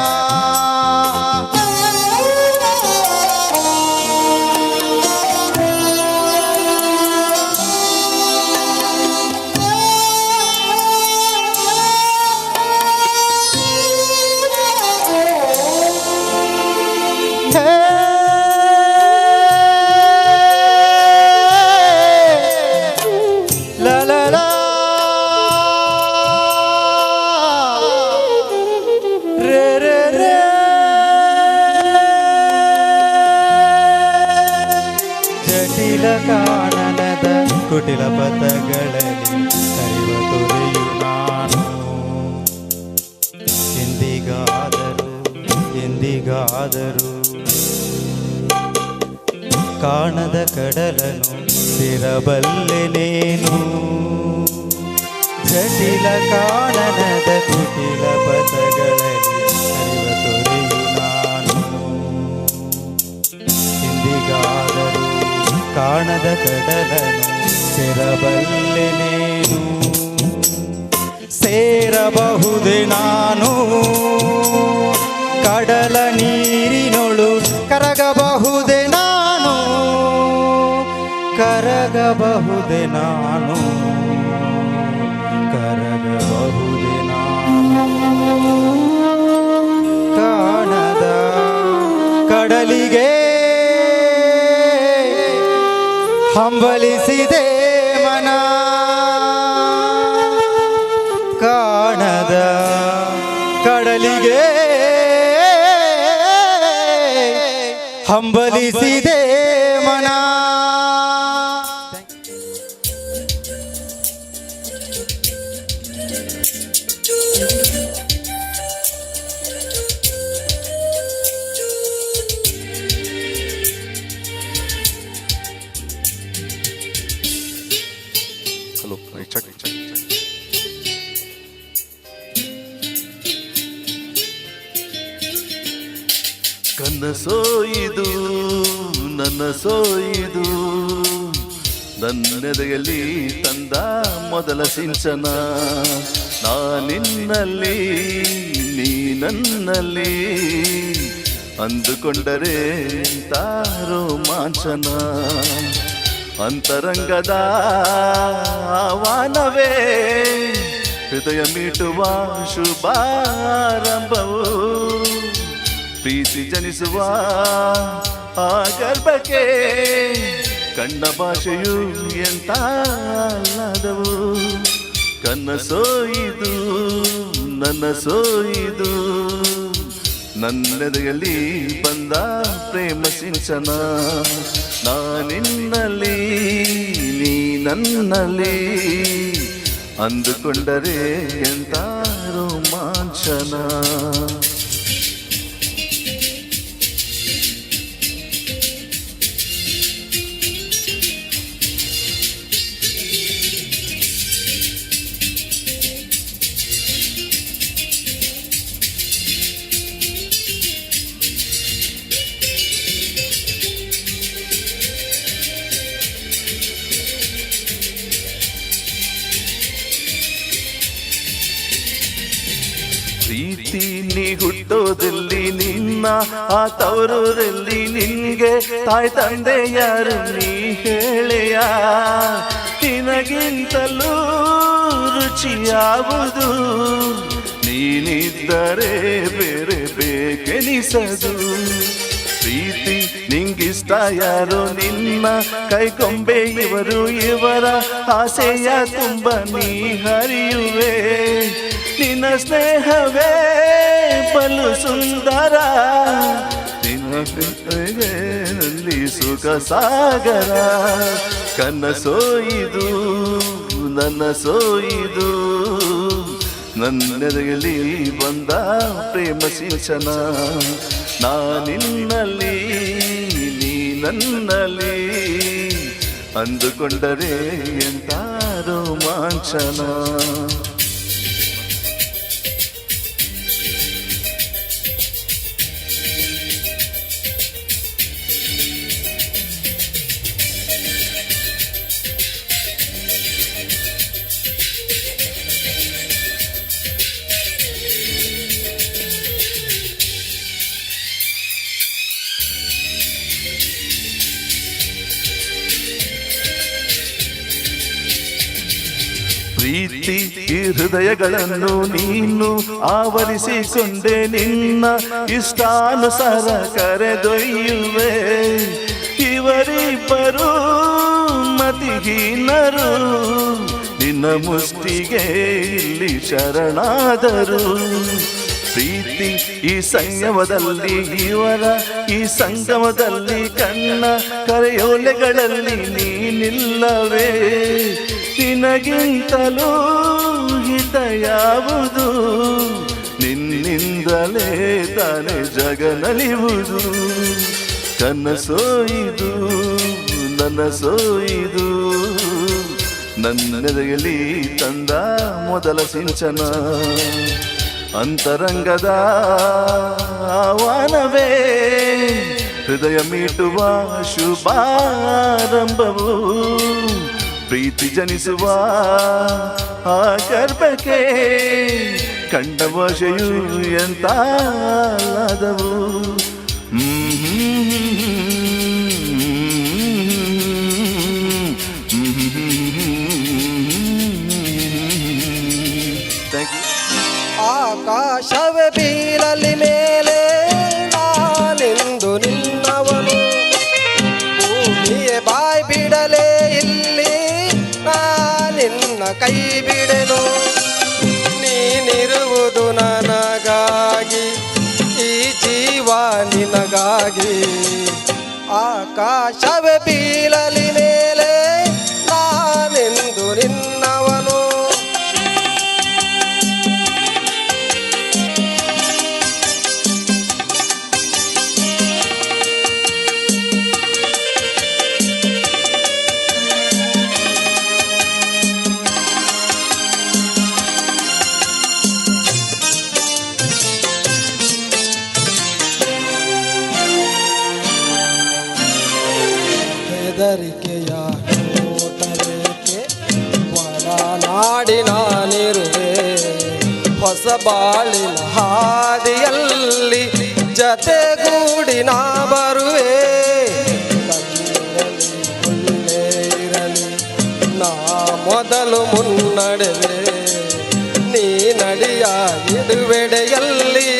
ಜಟಿಲ ಕಾನನದ ಕುಟಿಲ ಪಥಗಳಲ್ಲಿ ಹರಿವ ತೊರೆಯು ನಾನು. ಎಂದಿಗಾದರೂ ಕಾಣದ ಕಡಲನು ಸೇರಬಲ್ಲೆನೇನು. ಜಟಿಲ ಕಾನನದ ಕುಟಿಲ ಪಥಗಳಲ್ಲಿ ಹರಿವ ತೊರೆಯು ನಾನು. ಎಂದಿಗಾದರೂ ಕಾಣದ ಕಡಲನು ಸೇರಬಲ್ಲೆನೇನು. ಸೇರಬಹುದೇ ನಾನು ಕಡಲ ನೀರಿನೊಳು, ಕರಗಬಹುದೇ ನಾನು, ಕರಗಬಹುದೇ ನಾನು, ಕರಗಬಹುದೇ ನಾನು. ಕಾಣದ ಕಡಲಿಗೆ ಹಂಬಲಿಸಿದೆ ಮನ. ಕಾಣದ ಕಡಲಿಗೆ ಹಂಬಲಿಸಿದೆ ಮನ. Hello, check. ಕನಸೋಯಿದು ನನ್ನ ಸೋಯಿದು, ನನ್ನೆದೆಯಲ್ಲಿ ತಂದ ಮೊದಲ ಸಿಂಚನ. ನಾನಿನ್ನಲ್ಲಿ ನೀ ನನ್ನಲ್ಲಿ, ಅಂದುಕೊಂಡರೆ ರೋಮಾಂಚನ. ಅಂತರಂಗದ ಆಹ್ವಾನವೇ ಹೃದಯ ಮೀಟುವ ಶುಭಾರಂಭವು. ಪ್ರೀತಿ ಜನಿಸುವ ಆ ಗರ್ಭಕ್ಕೆ ಕಣ್ಣ ಭಾಷೆಯು ಎಂತ ಆಹ್ಲಾದವು. ಕನಸೋಯಿದು ನನ್ನ ಸೋಯಿದು, ನನ್ನೆದೆಯಲ್ಲಿ ಬಂದ ಪ್ರೇಮ ಸಿಂಚನ. ನಾನಿನ್ನಲ್ಲಿ ನೀ ನನ್ನಲ್ಲಿ, ಅಂದುಕೊಂಡರೆ ಎಂತ ರೋಮಾಂಚನ. ಪ್ರೀತಿ ನೀ ಹುಟ್ಟೋದಲ್ಲಿ ನಿನ್ನ ಆ ತವರೂರಲ್ಲಿ, ನಿನ್ಗೆ ತಾಯಿ ತಂದೆ ಯಾರು ನೀ ಹೇಳೆಯ. ನಿನಗಿಂತಲೂ ರುಚಿಯಾವುದು, ನೀನಿದ್ದರೆ ಬೇರೆ ಬೇಕೆನಿಸದು. ಪ್ರೀತಿ ನಿಂಗಿಷ್ಟ ಯಾರು ನಿನ್ನ ಕೈಗೊಂಬೆ ಇವರು, ಇವರ ಆಸೆಯ ತುಂಬ ನೀ ಹರಿಯುವೆ. ನಿನ್ನ ಸ್ನೇಹವೇ ಬಲು ಸುಂದರ, ನಿನ್ನಲ್ಲಿ ಸುಖ ಸಾಗರ. ಕನಸೋಯಿದು ನನ್ನ ಸೋಯಿದು, ನನ್ನೆದೆಯಲ್ಲಿ ಬಂದ ಪ್ರೇಮ ಸಿಂಚನ. ನಾನಿನ್ನಲ್ಲಿ ನೀ ನನ್ನಲ್ಲಿ, ಅಂದುಕೊಂಡರೆ ಎಂತ ರೋಮಾಂಚನ. ಪ್ರೀತಿ ಈ ಹೃದಯಗಳನ್ನು ನೀನು ಆವರಿಸಿಕೊಂಡೆ, ನಿನ್ನ ಇಷ್ಟಾನುಸಾರ ಕರೆದೊಯ್ಯುವೆ. ಇವರಿಬ್ಬರು ಮತಿಹೀನರು, ನಿನ್ನ ಮುಷ್ಟಿಗೆ ಇಲ್ಲಿ ಶರಣಾದರು. ಪ್ರೀತಿ ಈ ಸಂಯಮದಲ್ಲಿ, ಇವರ ಈ ಸಂಗಮದಲ್ಲಿ, ಕಣ್ಣ ಕರೆಯೋಲೆಗಳಲ್ಲಿ ನೀನಿಲ್ಲವೇ. ನಿನಗಿಂತಲೂ ಹಿತ ಯಾವುದು, ನಿನ್ನಿಂದಲೇ ತಾನೇ ಜಗನಲಿಯುವುದು. ಕನಸೋಯಿದು ನನಸೋಯಿದು, ನನ್ನೆದೆಯಲ್ಲಿ ತಂದ ಮೊದಲ ಸಿಂಚನ. ಅಂತರಂಗದ ಆಹ್ವಾನವೇ ಹೃದಯ ಮೀಟುವ ಶುಭಾರಂಭವು. ಪ್ರೀತಿ ಜನಿಸುವ ಆ ಗರ್ಭಕ್ಕೆ ಕಂಡ ಭಾಷೆಯು ಎಂತ ಆದವು. ಆಕಾಶವೇ ಬೀಳಲಿ ಮೇಲೆ ನಾನೆಂದು ನಿನ್ನವನು, ಭೂಮಿಯೇ ಬಾಯ್ ಬಿಡಲೇ ಇಲ್ಲಿ ನಾನಿನ್ನ ಕೈ ಬಿಡೆನು. ನೀನಿರುವುದು ನನಗಾಗಿ, ಈ ಜೀವ ನಿನಗಾಗಿ. ಆಕಾಶವೇ ಬೀಳಲಿ ಮೇಲೆ ನಾನೆಂದು ನಿನ್ನವನು. ಹೆದರಿಕೆಯ ನೋಟಬೇಕೆ ಒಡನಾಡಿ ನಾನಿರುವೆ. ಹೊಸ ಬಾಳಿನ ಹಾದಿಯಲ್ಲಿ ಜತೆಗೂಡಿ ನಾ ಬರುವೆ. ಕಣ್ಣಿರಲಿ ಮುಳ್ಳೇ ಇರಲಿ ನಾ ಮೊದಲು ಮುನ್ನಡೆವೆ. ನೀ ನಡಿಯ ಇಡುವೆಡೆಯಲ್ಲಿ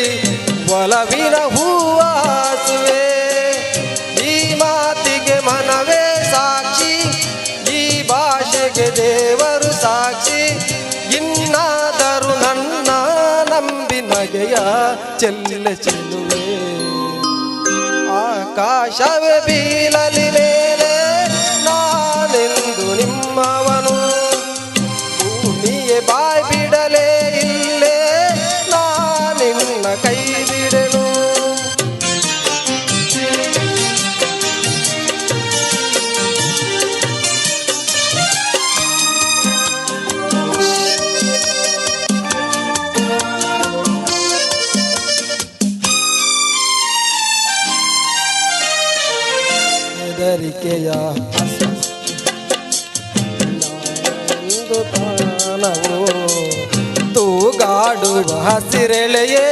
ಒಲವಿನ ಹೂವಾಸುವೆ. ಈ ಮಾತಿಗೆ ಮನವೇ ಸಾಕ್ಷಿ, ಈ ಭಾಷೆಗೆ ದೇವರು ಸಾಕ್ಷಿ. ಇನ್ನಾದರೂ ನನ್ನ ನಂಬಿ ನಗೆಯ ಚೆಲ್ಲೆ ಚೆಲ್ಲುವೆ. ಆಕಾಶವೇ ಬೀಳಲಿ ಮೇಲೆ ನಾನೆಂದು ನಿಮ್ಮವನು, ಭೂಮಿಯೇ ಬಾಯ್ ಬಿಡಲೇ ಇಲ್ಲೇ ನಾನಿನ್ನ ಕೈ ಬಿಡೆನು. ಹೆದರಿಕೆಯ ಒಂದು ತಾನವು ತೂಗಾಡುವ ಹಸಿರೆಳೆಯೇ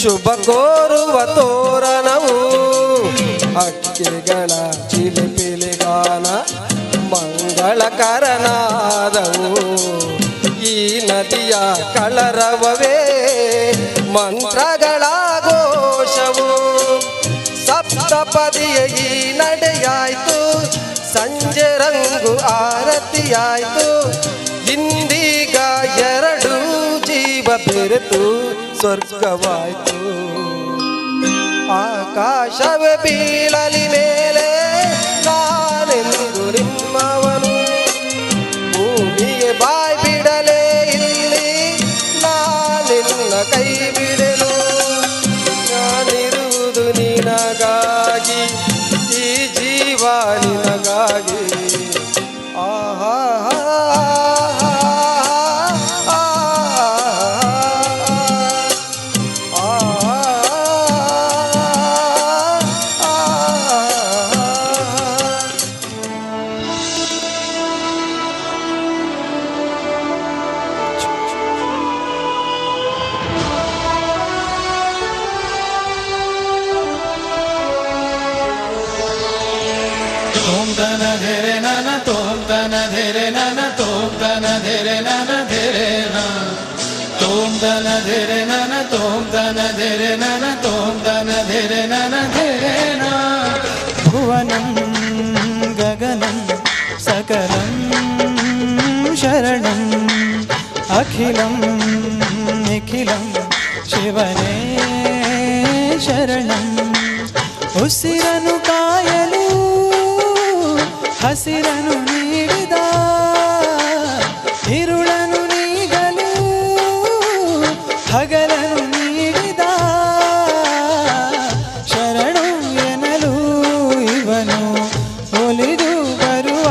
ಶುಭ ಕೋರುವ ತೋರಣವು. ಹಕ್ಕಿಗಳ ಚಿಲಿಪಿಲಿಗಾನ ಮಂಗಳಕರನಾದವು. ಈ ನದಿಯ ಕಳರವವೇ ಮಂತ್ರಗಳ ಘೋಷವು. ಸಪ್ತಪದಿಯ ಈ ನಡೆಯಾಯ್ತು, ಸಂಜೆ ರಂಗು ಆರತಿಯಾಯ್ತು. ಇಂದೀಗ ಎರಡು ಜೀವ ಬೆರೆತು ಸ್ವರ್ಗವಾಯ್ತು. ಆಕಾಶವೇ ಬೀಳಲಿ ಮೇಲೆ ನಾನೆಂದು ನಿಮ್ಮವನು, ಭೂಮಿಯೇ ಬಾಯ್ ಬಿಡಲೇ ಇಲ್ಲಿ ನಾನಿನ್ನ ಕೈ ಬಿಡೆನು. ನಾನಿರುವುದು ನಿನಗಾಗಿ, ಈ ಜೀವ ನಿನಗಾಗಿ. ಆಹಾ ತೋಂ ತನ ಧೆರೆ ನನ ತೋಂ ತನ ಧೆರೆ ನನ ತೋಂ ತನ ಧೆರೆ ನನ ಧೆರೆ ನ ತೋಂ ತನ ಧೆರೆ ನನ ತೋಂ ತನ ಧೆರೆ ನನ ತೋಂ ತನ ಧೆರೆ ನನ ಧೆರೆ ನ ಭುವನಂ ಗಗನಂ ಸಕಲಂ ಶರಣಂ ಅಖಿಲಂ ನಿಖಿಲಂ ಶಿವನೇ ಶರಣಂ ಉಸಿರನು ಕಾಯಲು ಹಸಿರನು ನೀಡಿದ ಇರುಳನು ನೀಗಲು ಹಗಲನು ನೀಡಿದ ಶರಣು ಎನ್ನಲು ಇವನು ಒಲಿದು ಬರುವ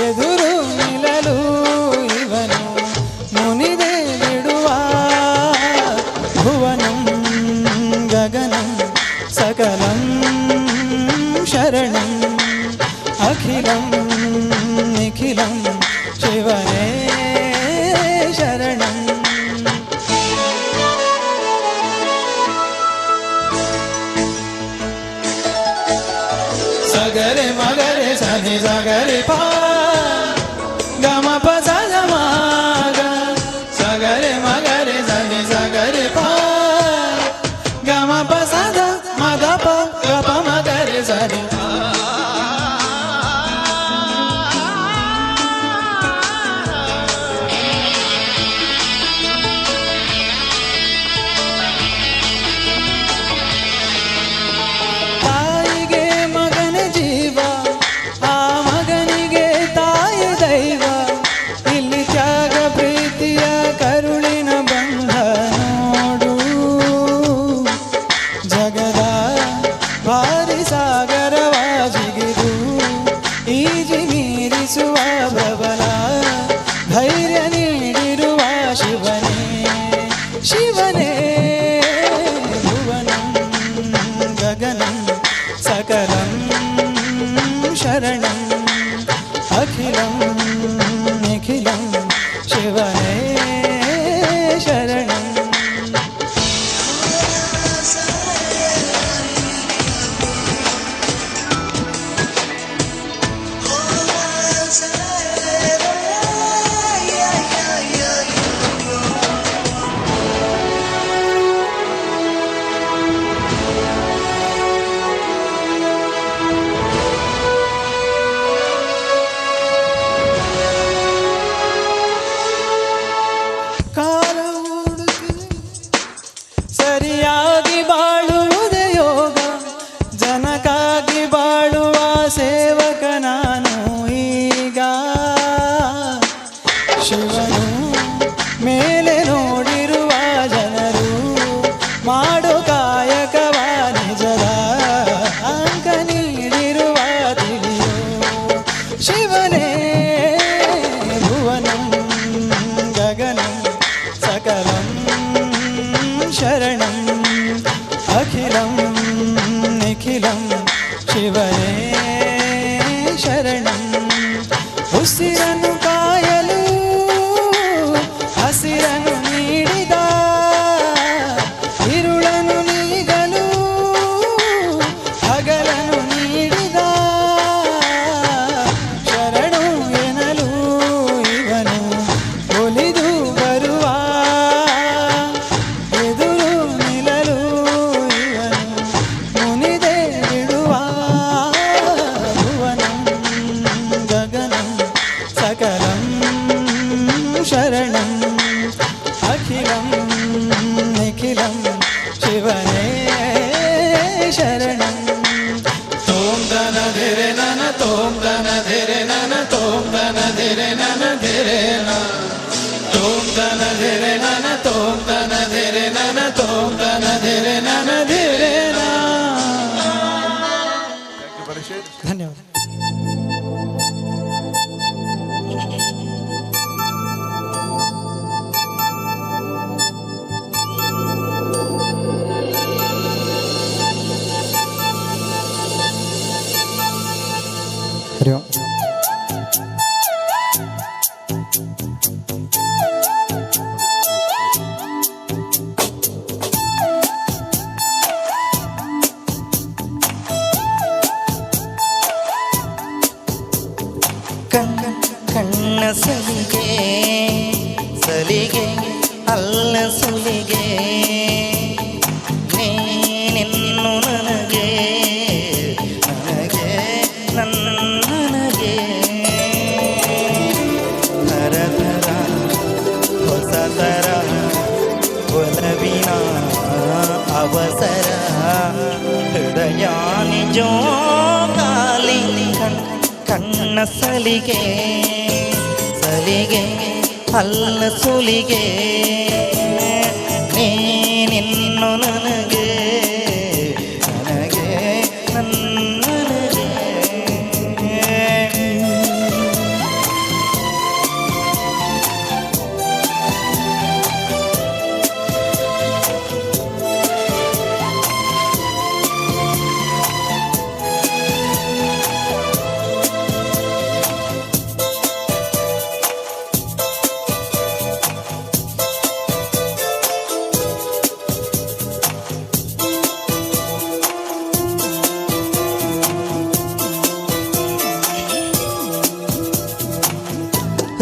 ಎದುರು ನಿಲ್ಲಲು ಇವನು ಮುನಿದೆ ಬಿಡುವ ಭುವನಂ ಗಗನಂ ಸಕಲಂ ಶರಣಂ ಅಖಿಲಂ ನಿಖಿಲಂ ಶಿವನೇ ಶರಣಂ ಸಗರೆ ಮಗರೆ ಸನಿ ಸಗರೆ ಪಾ ಗಮ ಪ ಸ ಮ ಗ ಸಗರೆ ಮಗರೆ ಸನಿ ಸಗರೆ ಪಾ ಗಮ ಪ ಸ ದ ಮ ದ ಪ ಗ ಪ ಮಗರೆ ಸನಿ ತಾಯಿಗೆ ಮಗನ ಜೀವ ಆ ಮಗನಿಗೆ ತಾಯಿ ದೈವ ಇಲ್ಲಿ ತ್ಯಾಗ ಪ್ರೀತಿಯ ಕರುಳಿನ ಬಂಧ ನೋಡು ಜಗದ ಭಾರಿ ಸಾಗರವ ಜಿಗಿದು ಈಜಿ ಮೀರಿಸುವ ಪ್ರಬಲ ಧೈರ್ಯ ನೀಡಿರುವ ಶಿವನೇ ಶಿವನೇ ಭುವನಂ ಗಗನಂ ಸಕಲಂ ಶರಣಂ ಅಖಿಲಂ ನಿಖಿಲಂ ಶಿವನೇ ಶರಣಂ ಕಾಲ ಹುಡುಕಿ ಸರಿಯಾಗಿ ಬಾಳುವುದೇ ಯೋಗ ಜನಕ್ಕಾಗಿ ಬಾಳುವ ಸೇವಕ ನಾನು ಈಗ ಶಿವನು ಮೇಲೆ ನೋಡಿರುವ ಜನರು ಮಾಡೋ ಕಾಯಕವ ನಿಜದ ಅಂಕ ನೀಡಿರುವ ತಿಳಿಯೋ ಶಿವನೇ ಭುವನಂ ಗಗನಂ ಸಕಲಂ ಶರಣಂ ಅಖಿಲಂ ನಿಖಿಲಂ ಶಿವನೇ ಶರಣಂ ಉಸಿರನು ಕಾಯಲು ಹಸಿರನು ನೀಡಿದ ಇರುಳನು ನೀಗಲು ಹಗಲನು ನೀಡಿದ ಶರಣು ಎನ್ನಲು ಇವನು ಒಲಿದು ಬರುವ ಎದುರು ನಿಲ್ಲಲು ಇವನು ಮುನಿದೆ ಬಿಡುವ ಭುವನಂ ಗಗನಂ ಸಕಲಂ ಶರಣಂ ಅಖಿಲಂ ನಿಖಿಲಂ ಶಿವನೇ ಶರಣಂ ತೋಂ ದನ ಧೆರೆ ನನ ತೋಂ ದನ ಧೆರೆ ನನ ತೋಂ ದನ ಧೆರೆ ನನ ಧೆರೆ ನ ತೋಂ ದನ ಧೆರೆ ನನ ತೋಂ ದನ ಧೆರೆ ನನ ತೋಂ ದನ ಧೆರೆ ನನ ಧೆರೆ ನ ಧನ್ಯವಾದ. ಹರಿ ಓಂ. ಕಣ್ಣ ಸಲಿಗೆ ಸಲಿಗೆ ಅಲ್ಲ ಸುಲಿಗೆ ನೀನಿನ್ನು ನನಗೆ ನನಗೆ ನನಗೆ ಥರ ಥರ ಹೊಸ ಥರ ಒಲವಿನ ಅವಸರ ಹೃದಯ ನಿಜೋ ಕಾಲಿ ಕಣ್ಣ ಸಲಿಗೆ ಸಲಿಗೆ ಅಲ್ಲ ಸುಲಿಗೆ ನೀನಿನ್ನು ನನಗೆ ನನಗೆ ನನಗೆ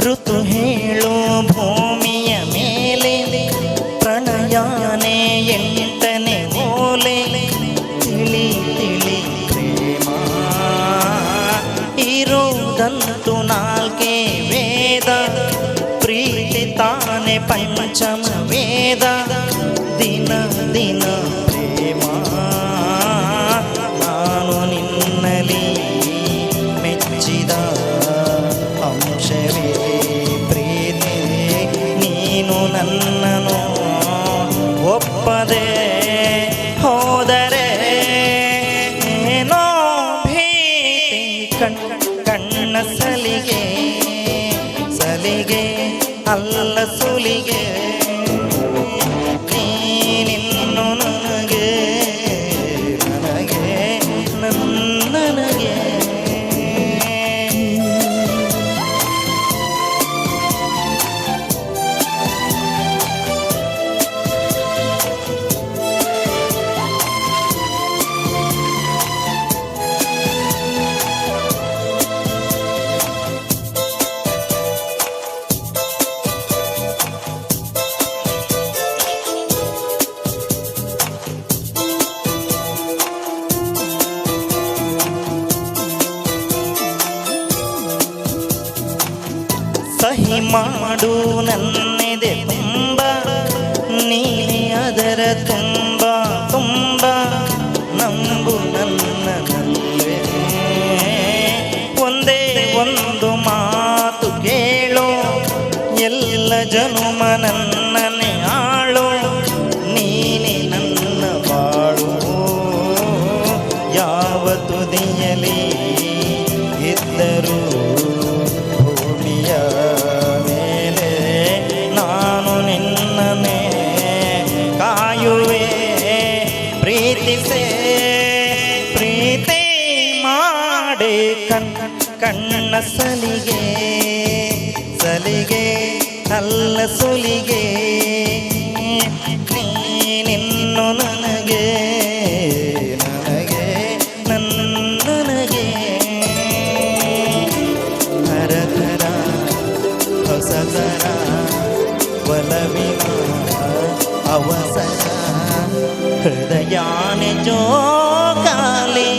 ಋತು ಹೇಳು ಭೂಮಿಯ ಮೇಲೆ ಪ್ರಣಯಾನೆ ಎಂಟನೆ ಓಲೆ ತಿಳಿ ತಿಳಿ ಪ್ರೇಮ ಇರುವುದಂತೂ ನಾಲ್ಕೇ ವೇದ ಪ್ರೀತಿ ತಾನೆ ಪಂಚಮ ವೇದ ದಿನ ದಿನ ಪ್ರೇಮ ನಾನು ನಿನ್ನಲಿ ಮೆಚ್ಚಿದ ಅಂಶವೇ ಪ್ರೀತಿ ನೀನು ನನ್ನನು ಒಪ್ಪದೆ ಹೋದರೆ ಏನೋ ಭೀತಿ ಕಣ್ಣ ಸಲಿಗೆ ಸಲಿಗೆ ಅಲ್ಲ ಸುಲಿಗೆ ನೀನಿನ್ನು ನನಗೆ ನನಗೆ ನನಗೆ ಸಹಿ ಮಾಡು ನನ್ನೆದೆ ತುಂಬ ನೀನೆ ಅದರ ತುಂಬ ತುಂಬ ನಂಬು ನನ್ನಲ್ಲೇ ಒಂದೇ ಒಂದು ಮಾತು ಕೇಳು ಎಲ್ಲ ಜನುಮ ನನ್ನನೆ ಆಳು ನೀನೆ ನನ್ನ ಬಾಳು ಯಾವ ತುದಿಯಲಿ ಇದ್ದರೂ ಭೂಮಿಯ ಮೇಲೆ ನಾನು ನಿನ್ನನೆ ಕಾಯುವೆ ಪ್ರೀತಿಸೆ ಪ್ರೀತಿ ಮಾಡೆ ಕಣ್ಣ ಸಲಿಗೆ ಸಲಿಗೆ ಅಲ್ಲ ಸುಲಿಗೆ ನೀನಿನ್ನು ನನಗೆ ನನಗೆ ನನಗೆ ಥರ ಥರ ಹೊಸ ಥರ ಒಲವಿನ ಅವಸರ ಹೃದಯ ನಿಜೋ ಕಾಲಿ